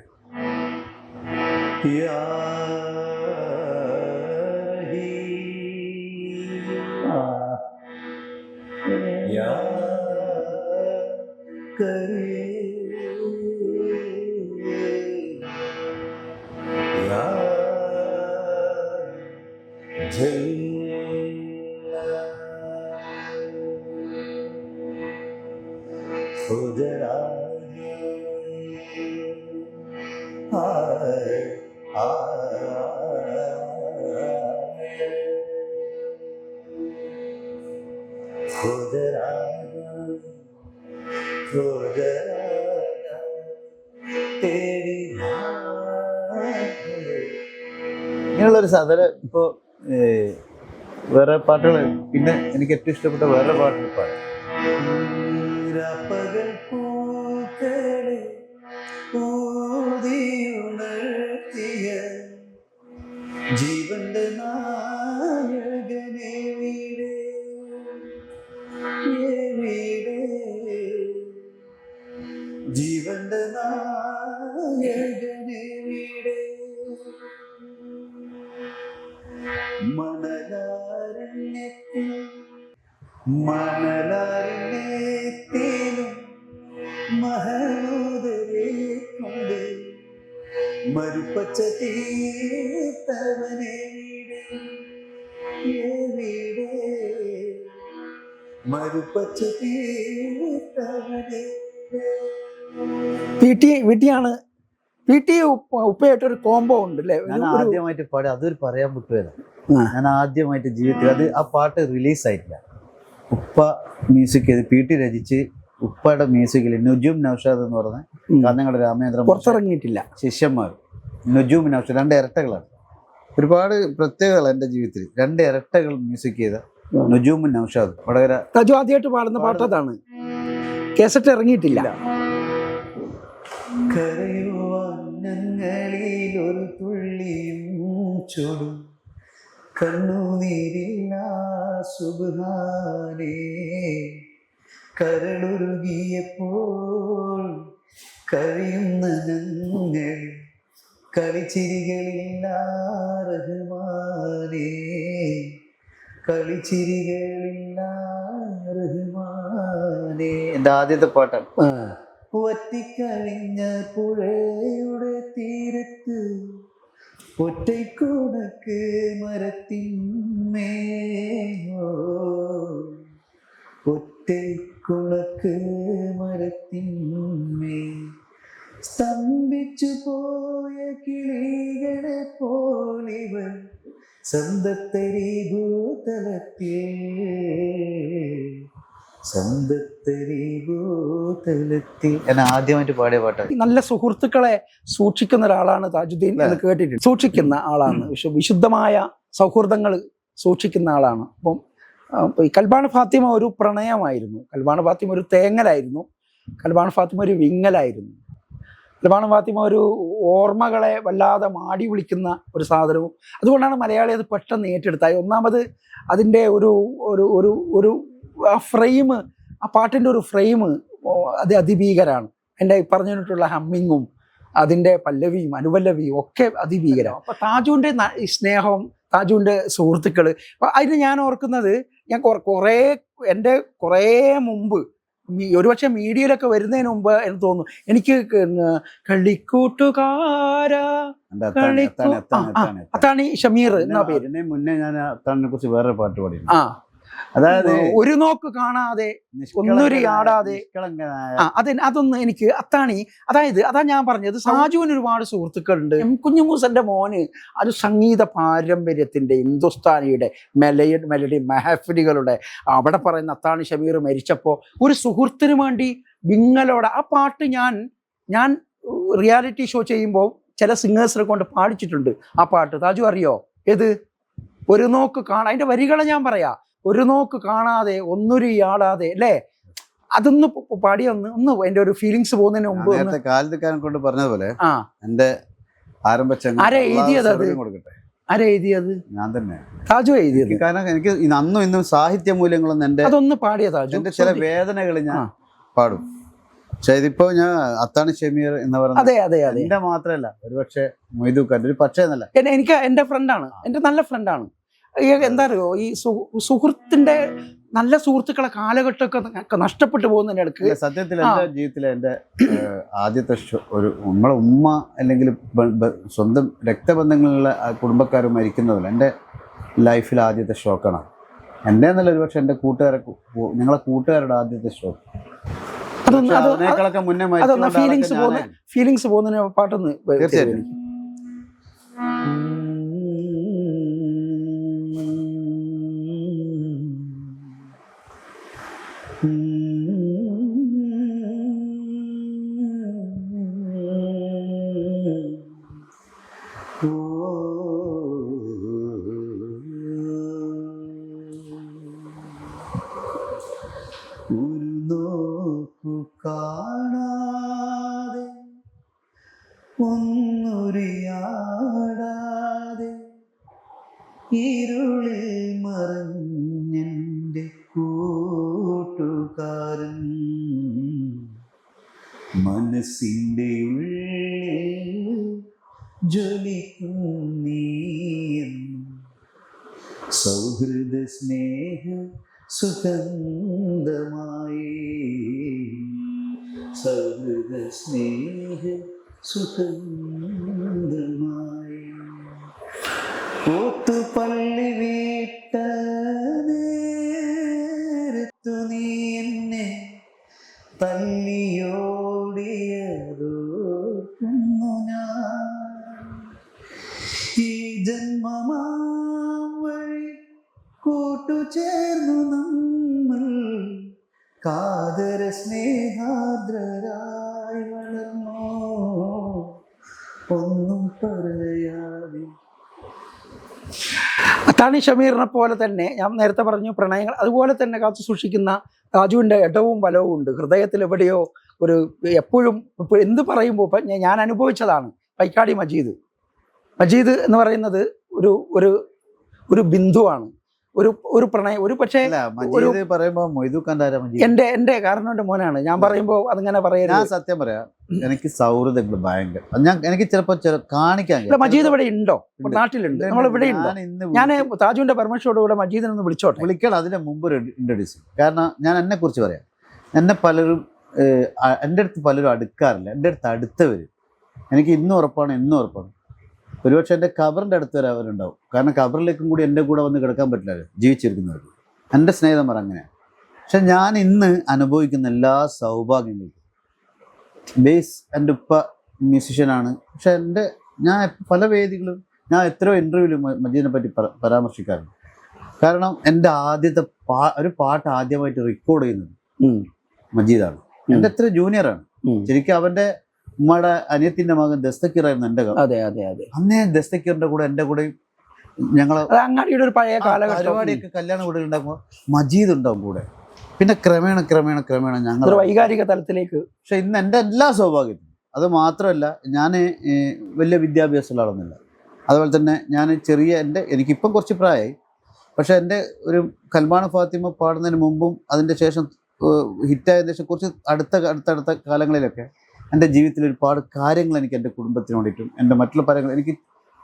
S2: ഇങ്ങനെയുള്ളൊരു സാധനം ഇപ്പൊ വേറെ പാട്ടുകൾ. പിന്നെ എനിക്ക് ഏറ്റവും ഇഷ്ടപ്പെട്ട വേറെ പാട്ടുകൾ പാടും.
S3: ജീവന്റെ നായകനെ വീടേ ജീവന്റെ നായകനെ വീടേ മണലാരണ്യത്തിലും മഹനൂദരെ കൊണ്ട് മരുപ്പച്ച തീർത്തവനെ വീടേ മരുപ്പച്ച തീർത്തവനെ.
S1: വീട്ടിയാണ് ഉപ്പയായിട്ടൊരു കോംബോ ഉണ്ട് അല്ലേ?
S2: ഞാൻ ആദ്യമായിട്ട് പാടി അതൊരു പറയാൻ വിട്ടുപോയതാ. ഞാൻ ആദ്യമായിട്ട് ജീവിതത്തിൽ അത് ആ പാട്ട് റിലീസായിട്ടില്ല. ഉപ്പ മ്യൂസിക് ചെയ്ത് പി ടി രചിച്ച് ഉപ്പയുടെ മ്യൂസിക്കിൽ നുജൂം നൗഷാദ് എന്ന് പറഞ്ഞ കാഞ്ഞങ്ങാട് രാമേന്ദ്രൻ
S1: പുറത്തിറങ്ങിയിട്ടില്ല
S2: ശിഷ്യന്മാർ. നുജൂം നൗഷാദ് 2 ഇരട്ടകളാണ്. ഒരുപാട് പ്രത്യേകതകൾ എൻ്റെ ജീവിതത്തിൽ. 2 ഇരട്ടകൾ മ്യൂസിക് ചെയ്ത നുജൂം നൗഷാദ് വടകര.
S1: തജു ആദ്യമായിട്ട് പാടുന്ന പാട്ട് അതാണ്. കേസറ്റ് ഇറങ്ങിയിട്ടില്ല.
S3: കരയുവാൻ ഞങ്ങളിൽ ഒരു തുള്ളിയും ചൊടും കണ്ണുനീരില്ല സുബ്ഹാനേ. കരളുരുകിയപ്പോൾ കഴിയുന്ന ഞങ്ങൾ കളിച്ചിരികളില്ല റഹ്മാനേ. കളിച്ചിരികളില്ല റഹ്മാനേ.
S2: എൻ്റെ ആദ്യത്തെ പാട്ടാണ്.
S3: വറ്റിക്കഴിഞ്ഞ പുഴയുടെ തീരത്ത് ഒറ്റയ്ക്കുണക്ക് മരത്തിന്മേലോ ഒറ്റയ്ക്കുണക്ക് മരത്തിന്മേൽ സ്തംഭിച്ചു പോയ കിളികളെ പോലിവർ സ്വന്തത്തരി ഭൂതലത്തിൽ
S2: എന്നെ ആദ്യമായിട്ട് പാടിയ പാട്ടാണ്.
S1: നല്ല സുഹൃത്തുക്കളെ സൂക്ഷിക്കുന്ന ഒരാളാണ് താജുദ്ദീൻ എന്ന് കേട്ടിട്ടുണ്ട്. സൂക്ഷിക്കുന്ന ആളാണ്, വിശുദ്ധമായ സൗഹൃദങ്ങൾ സൂക്ഷിക്കുന്ന ആളാണ്. അപ്പം ഈ കൽബാണ ഫാത്തിമ ഒരു പ്രണയമായിരുന്നു. കൽബാണ ഫാത്തിമ ഒരു തേങ്ങലായിരുന്നു. കൽബാണ ഫാത്തിമ ഒരു വിങ്ങലായിരുന്നു. ലബാനും ഫാത്തിമ ഒരു ഓർമ്മകളെ വല്ലാതെ മാടി വിളിക്കുന്ന ഒരു സാധനവും, അതുകൊണ്ടാണ് മലയാളി അത് പെട്ടെന്ന് ഏറ്റെടുത്തായി. ഒന്നാമത് അതിൻ്റെ ഒരു ഒരു ഒരു ഒരു ആ ഫ്രെയിം, ആ പാട്ടിൻ്റെ ഒരു ഫ്രെയിം അത് അതിഭീകരമാണ്. എൻ്റെ പറഞ്ഞിട്ടുള്ള ഹമ്മിങ്ങും അതിൻ്റെ പല്ലവിയും അനുപല്ലവിയും ഒക്കെ അതിഭീകരമാണ്. അപ്പോൾ താജുവിൻ്റെ സ്നേഹം, താജുവിൻ്റെ സുഹൃത്തുക്കൾ, അതിന് ഞാൻ ഓർക്കുന്നത്, ഞാൻ കുറേ മുമ്പ് ഒരുപക്ഷെ മീഡിയയിലൊക്കെ വരുന്നതിന് മുമ്പ് എനിക്ക് തോന്നുന്നു, എനിക്ക് കളിക്കൂട്ടുകാരാ അത്താണി ഷമീർ എന്നാ പേര്.
S2: മുന്നേ ഞാൻ അത്താണിനെ കുറിച്ച് വേറെ പാട്ട് പാടി.
S1: അതായത് ഒരു നോക്ക് കാണാതെ ഒന്നൊരു ആടാതെ, അതൊന്ന് എനിക്ക് അത്താണി, അതായത് അതാ ഞാൻ പറഞ്ഞത്, സാജുവിന് ഒരുപാട് സുഹൃത്തുക്കളുണ്ട്. കുഞ്ഞുമൂസന്റെ മോന് അത് സംഗീത പാരമ്പര്യത്തിന്റെ ഹിന്ദുസ്ഥാനിയുടെ മെലഡി മെഹഫിലുകളുടെ അവിടെ പറയുന്ന അത്താണി ഷമീർ മരിച്ചപ്പോൾ ഒരു സുഹൃത്തിന് വേണ്ടി വിങ്ങലോടെ ആ പാട്ട് ഞാൻ റിയാലിറ്റി ഷോ ചെയ്യുമ്പോൾ ചില സിംഗേഴ്സിനെ കൊണ്ട് പാടിച്ചിട്ടുണ്ട് ആ പാട്ട്. താജു അറിയോ ഏത്? ഒരു നോക്ക് കാണാൻ, അതിന്റെ വരികളെ ഞാൻ പറയാ, ഒരു നോക്ക് കാണാതെ ഒന്നൊരു ആടാതെ, അല്ലേ? അതൊന്ന് പാടി ഒന്ന് അതിന്റെ ഒരു ഫീലിങ്സ് പോകുന്നതിന് മുമ്പ്
S2: കാലത്തുകാരൻ കൊണ്ട് പറഞ്ഞതുപോലെ എന്റെ
S1: ആരാ എഴുതിയത്? ആരാ എഴുതിയത്?
S2: ഞാൻ തന്നെ.
S1: താജു എഴുതിയത്.
S2: കാരണം എനിക്ക് അന്നും ഇന്നും സാഹിത്യ മൂല്യങ്ങളൊന്നും എന്റെ
S1: അതൊന്ന് പാടിയ താജു.
S2: എന്റെ ചില വേദനകൾ ഞാൻ പാടും. പക്ഷെ ഇതിപ്പോ ഞാൻ അത്താണി ഷമീർ എന്ന് പറയുന്നത് എന്റെ മാത്രമല്ല, ഒരുപക്ഷെ മൊയ്തൂഖാന്റെ ഒരു പക്ഷേ എന്നല്ല,
S1: എനിക്ക് എന്റെ ഫ്രണ്ടാണ്, എന്റെ നല്ല ഫ്രണ്ടാണ്. എന്താ അറിയോ, ഈ സുഹൃത്തിന്റെ നല്ല സുഹൃത്തുക്കളെ കാലഘട്ടമൊക്കെ നഷ്ടപ്പെട്ടു പോകുന്നതിന്റെ ഇടയ്ക്ക്
S2: സത്യത്തിൽ എന്റെ ജീവിതത്തിലെ എന്റെ ആദ്യത്തെ ഒരു നമ്മളെ ഉമ്മ അല്ലെങ്കിൽ സ്വന്തം രക്തബന്ധങ്ങളുള്ള കുടുംബക്കാർ മരിക്കുന്നതല്ല എന്റെ ലൈഫിൽ ആദ്യത്തെ ഷോക്കാണ്. എൻ്റെ എന്നല്ല, ഒരുപക്ഷെ എന്റെ ഞങ്ങളെ കൂട്ടുകാരുടെ ആദ്യത്തെ ഷോക്ക്. അതിനേക്കാളൊക്കെ മുന്നേ
S1: ഫീലിങ്സ് പോകുന്നതിന് പാട്ടൊന്ന്
S2: തീർച്ചയായിട്ടും.
S3: ഒരു നോക്കു കാണാതെ ഒന്നൊരിയാടാതെ ഇരുളിൽ മറഞ്ഞെൻ്റെ കൂട്ടുകാരൻ മനസ്സിൻ്റെ ഉള്ളിൽ ജ്വലിക്കും നീയെന്നും സൗഹൃദ സ്നേഹ സുഗന്ധമായി സൗഹൃദ സ്നേഹ സുഗന്ധമായി ഓത്തുപള്ളി വീട്ട നേരത്തു നീ എന്നെ തല്ലിയോടിയതോർക്കുന്നു ഞാൻ ഈ ജന്മമാം വഴി കൂട്ടുചേർന്നു നമ്മൾ കാതര സ്നേഹാർദ്രരായി വളർന്നോ ഒന്നും പറയാതെ.
S1: അത്താണി ഷമീറിനെ പോലെ തന്നെ ഞാൻ നേരത്തെ പറഞ്ഞു പ്രണയങ്ങൾ അതുപോലെ തന്നെ കാത്തു സൂക്ഷിക്കുന്ന താജുവിൻ്റെ ഇടവും ബലവും ഉണ്ട്. ഹൃദയത്തിൽ എവിടെയോ ഒരു എപ്പോഴും എന്ത് പറയുമ്പോൾ ഇപ്പം ഞാൻ അനുഭവിച്ചതാണ്. പൈക്കാടി മജീദ് എന്ന് പറയുന്നത് ഒരു ഒരു ഒരു ബിന്ദുവാണ്, ഒരു പ്രണയം, ഒരു പക്ഷേ എന്റെ കാരണവന്റെ മോനാണ്. ഞാൻ പറയുമ്പോൾ അതിങ്ങനെ പറയാം.
S2: ഞാൻ സത്യം പറയാം, എനിക്ക് സൗഹൃദങ്ങൾ ഭയങ്കര എനിക്ക് ചിലപ്പോ കാണിക്കാൻ.
S1: മജീദ് ഇവിടെ ഉണ്ടോ? നാട്ടിലുണ്ട്, നമ്മളിവിടെ ഉണ്ടോ? ഞാൻ താജുവിന്റെ പെർമിഷനോടുകൂടെ മജീദിനെ ഒന്ന് വിളിക്കണം.
S2: അതിന് മുമ്പ് ഒരു ഇൻട്രൊഡ്യൂസ്. കാരണം ഞാൻ എന്നെ കുറിച്ച് പറയാം. എന്നെ പലരും എൻ്റെ അടുത്ത് പലരും അടുക്കാറില്ല. എൻ്റെ അടുത്ത് അടുത്തവര് എനിക്ക് ഇന്നും ഉറപ്പാണ്. ഒരുപക്ഷെ എൻ്റെ കബറിൻ്റെ അടുത്ത് വരെ അവരുണ്ടാവും. കാരണം കബറിലേക്കും കൂടി എൻ്റെ കൂടെ വന്ന് കിടക്കാൻ പറ്റില്ലല്ലോ ജീവിച്ചിരിക്കുന്നവർക്ക്. എൻ്റെ സ്നേഹിതന്മാർ അങ്ങനെയാണ്. പക്ഷെ ഞാൻ ഇന്ന് അനുഭവിക്കുന്ന എല്ലാ സൗഭാഗ്യങ്ങൾക്കും ബേസ് എൻ്റെ ഉപ്പ മ്യൂസിഷ്യനാണ്. പക്ഷെ ഞാൻ പല വേദികളും ഞാൻ എത്രയോ ഇൻ്റർവ്യൂവിലും മജീദിനെ പറ്റി പരാമർശിക്കാറുണ്ട്. കാരണം എൻ്റെ ആദ്യത്തെ ഒരു പാട്ട് ആദ്യമായിട്ട് റെക്കോർഡ് ചെയ്യുന്നത് മജീദാണ്. എൻ്റെ എത്ര ജൂനിയറാണ്. ശരിക്കും അവൻ്റെ ഉമ്മയുടെ അനിയത്തിന്റെ മകൻ ദസ്തക്കീറായിരുന്നു എൻ്റെ. അന്നേ ദസ്തക്കീറിന്റെ കൂടെ എൻ്റെ കൂടെ ഞങ്ങൾ
S1: അങ്ങാടിയുടെ ഒരു പഴയ
S2: പരിപാടിയൊക്കെ കല്യാണ വീടുകൾ ഉണ്ടാകുമ്പോൾ മജീദ് ഉണ്ടാവും കൂടെ. പിന്നെ ക്രമേണ ഞങ്ങൾ
S1: വൈകാരിക തലത്തിലേക്ക്.
S2: പക്ഷെ ഇന്ന് എൻ്റെ എല്ലാ സൗഭാഗ്യത്തിനും അത് മാത്രമല്ല ഞാൻ വലിയ വിദ്യാഭ്യാസമുള്ള ആളൊന്നുമില്ല. അതുപോലെ തന്നെ ഞാൻ എനിക്കിപ്പം കുറച്ച് പ്രായമായി. പക്ഷേ എൻ്റെ ഒരു കൽമാണ ഫാത്തിമ പാടുന്നതിന് മുമ്പും അതിൻ്റെ ശേഷം ഹിറ്റായതിന് ശേഷം കുറച്ച് അടുത്ത കാലങ്ങളിലൊക്കെ എൻ്റെ ജീവിതത്തിൽ ഒരുപാട് കാര്യങ്ങൾ എനിക്ക് എൻ്റെ കുടുംബത്തിന് വേണ്ടിയിട്ടും എൻ്റെ മറ്റുള്ള കാര്യങ്ങൾ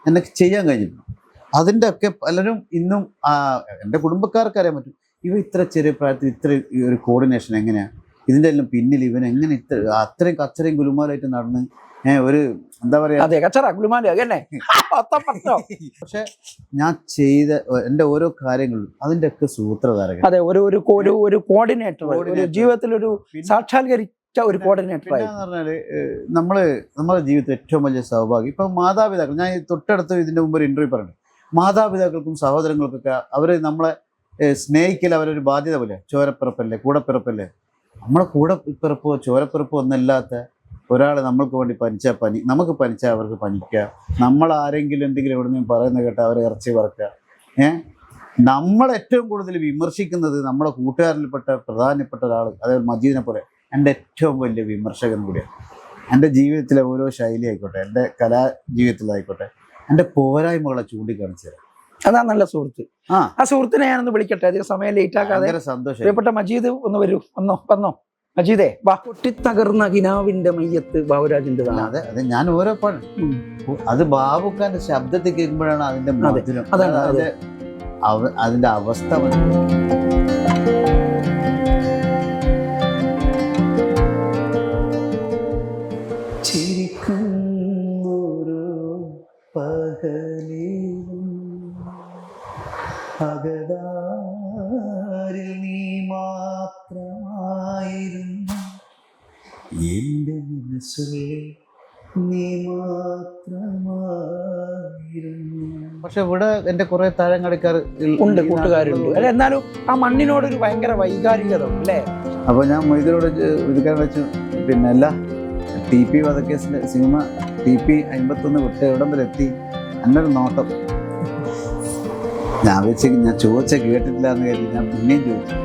S2: എനിക്ക് ചെയ്യാൻ കഴിഞ്ഞിട്ടുണ്ട്. അതിൻ്റെ ഒക്കെ പലരും ഇന്നും എൻ്റെ കുടുംബക്കാർക്ക് അറിയാൻ പറ്റും, ഇത്ര ചെറിയ പ്രായത്തിൽ ഇത്ര ഒരു കോർഡിനേഷൻ എങ്ങനെയാണ്, ഇതിൻ്റെ എല്ലാം പിന്നിൽ ഇവൻ എങ്ങനെ അത്രയും കച്ചറയും ഗുലുമാലായിട്ട് നടന്ന് ഒരു എന്താ പറയാ. പക്ഷെ ഞാൻ ചെയ്ത എൻ്റെ ഓരോ കാര്യങ്ങളും അതിൻ്റെ ഒക്കെ സൂത്രധാരകൻ.
S1: അതെ, ഒരു കോർഡിനേറ്റർ, ജീവിതത്തിൽ ഒരു സാക്ഷാത്കരിച്ച ഒരു കോർഡിനേറ്റർ.
S2: എന്ന് പറഞ്ഞാല് നമ്മുടെ ജീവിതത്തിൽ ഏറ്റവും വലിയ സൗഭാഗ്യം ഇപ്പൊ മാതാപിതാക്കൾ. ഞാൻ തൊട്ടടുത്ത് ഇതിന്റെ മുമ്പ് ഒരു ഇന്റർവ്യൂ പറഞ്ഞു, മാതാപിതാക്കൾക്കും സഹോദരങ്ങൾക്കൊക്കെ അവര് നമ്മളെ സ്നേഹിക്കൽ അവരൊരു ബാധ്യത പോലെ. ചോരപ്പിറപ്പല്ലേ, കൂടപ്പിറപ്പല്ലേ. നമ്മളെ കൂടപ്പിറപ്പോ ചോരപ്പിറപ്പോ ഒന്നല്ലാത്ത ഒരാൾ നമ്മൾക്ക് വേണ്ടി നമുക്ക് പനിച്ചാൽ അവർക്ക് പനിക്കുക, നമ്മൾ ആരെങ്കിലും എന്തെങ്കിലും എവിടെ നിന്ന് പറയുന്നത് കേട്ടാൽ അവരെ ഇറച്ചി പറക്കുക. നമ്മളേറ്റവും കൂടുതൽ വിമർശിക്കുന്നത് നമ്മുടെ കൂട്ടുകാരിൽപ്പെട്ട പ്രധാനപ്പെട്ട ഒരാൾ, അതായത് മജീദിനെ പോലെ എൻ്റെ ഏറ്റവും വലിയ വിമർശകൻ കൂടിയാണ്. എൻ്റെ ജീവിതത്തിലെ ഓരോ ശൈലി ആയിക്കോട്ടെ, എൻ്റെ കലാജീവിതത്തിലായിക്കോട്ടെ, എൻ്റെ പോരായ്മകളെ ചൂണ്ടിക്കാണിച്ചു തരാം.
S1: അതാ നല്ല സുഹൃത്ത്. ആ സുഹൃത്തിനെ ഞാനൊന്ന് വിളിക്കട്ടെ, അധികം സമയം ലേറ്റ് ആക്കാതെ.
S2: സന്തോഷം.
S1: പ്രിയപ്പെട്ട മജീദ് ഒന്ന് വരൂ, വന്നോ മജീദേ വാ. പൊട്ടിത്തകർന്ന കിനാവിന്റെ മയ്യത്ത് ബാബുരാജിന്റെ.
S2: അതെ, ഞാൻ ഓരോ അത് ബാബുക്കാന്റെ ശബ്ദത്തിൽ കേൾക്കുമ്പോഴാണ് അതിന്റെ മധുരം, അതിന്റെ അവസ്ഥ.
S3: അകതാരിൽ നീ മാത്രമായിരുന്നു, എൻ്റെ മനസ്സിൽ നീ മാത്രമായിരുന്നു.
S2: പക്ഷെ ഇവിടെ എൻ്റെ കുറെ താഴങ്ങടിക്കാർ
S1: ഉണ്ട്, കൂട്ടുകാരുണ്ട്. അല്ല, എന്നാലും ആ മണ്ണിനോടൊരു ഭയങ്കര വൈകാരികത അല്ലേ.
S2: അപ്പോൾ ഞാൻ മൊയ്തീനോട് ഇതുകാരൻ വെച്ചു, പിന്നെ അല്ല TP വധക്കേസിന്റെ സിനിമ TP 51 വിട്ട് എവിടം വരെ എത്തി, എന്നൊരു നോട്ടം. ഞാൻ ചോദിച്ച കേട്ടിട്ടില്ല എന്ന് കരുതി ഞാൻ പിന്നെയും ചോദിച്ചു.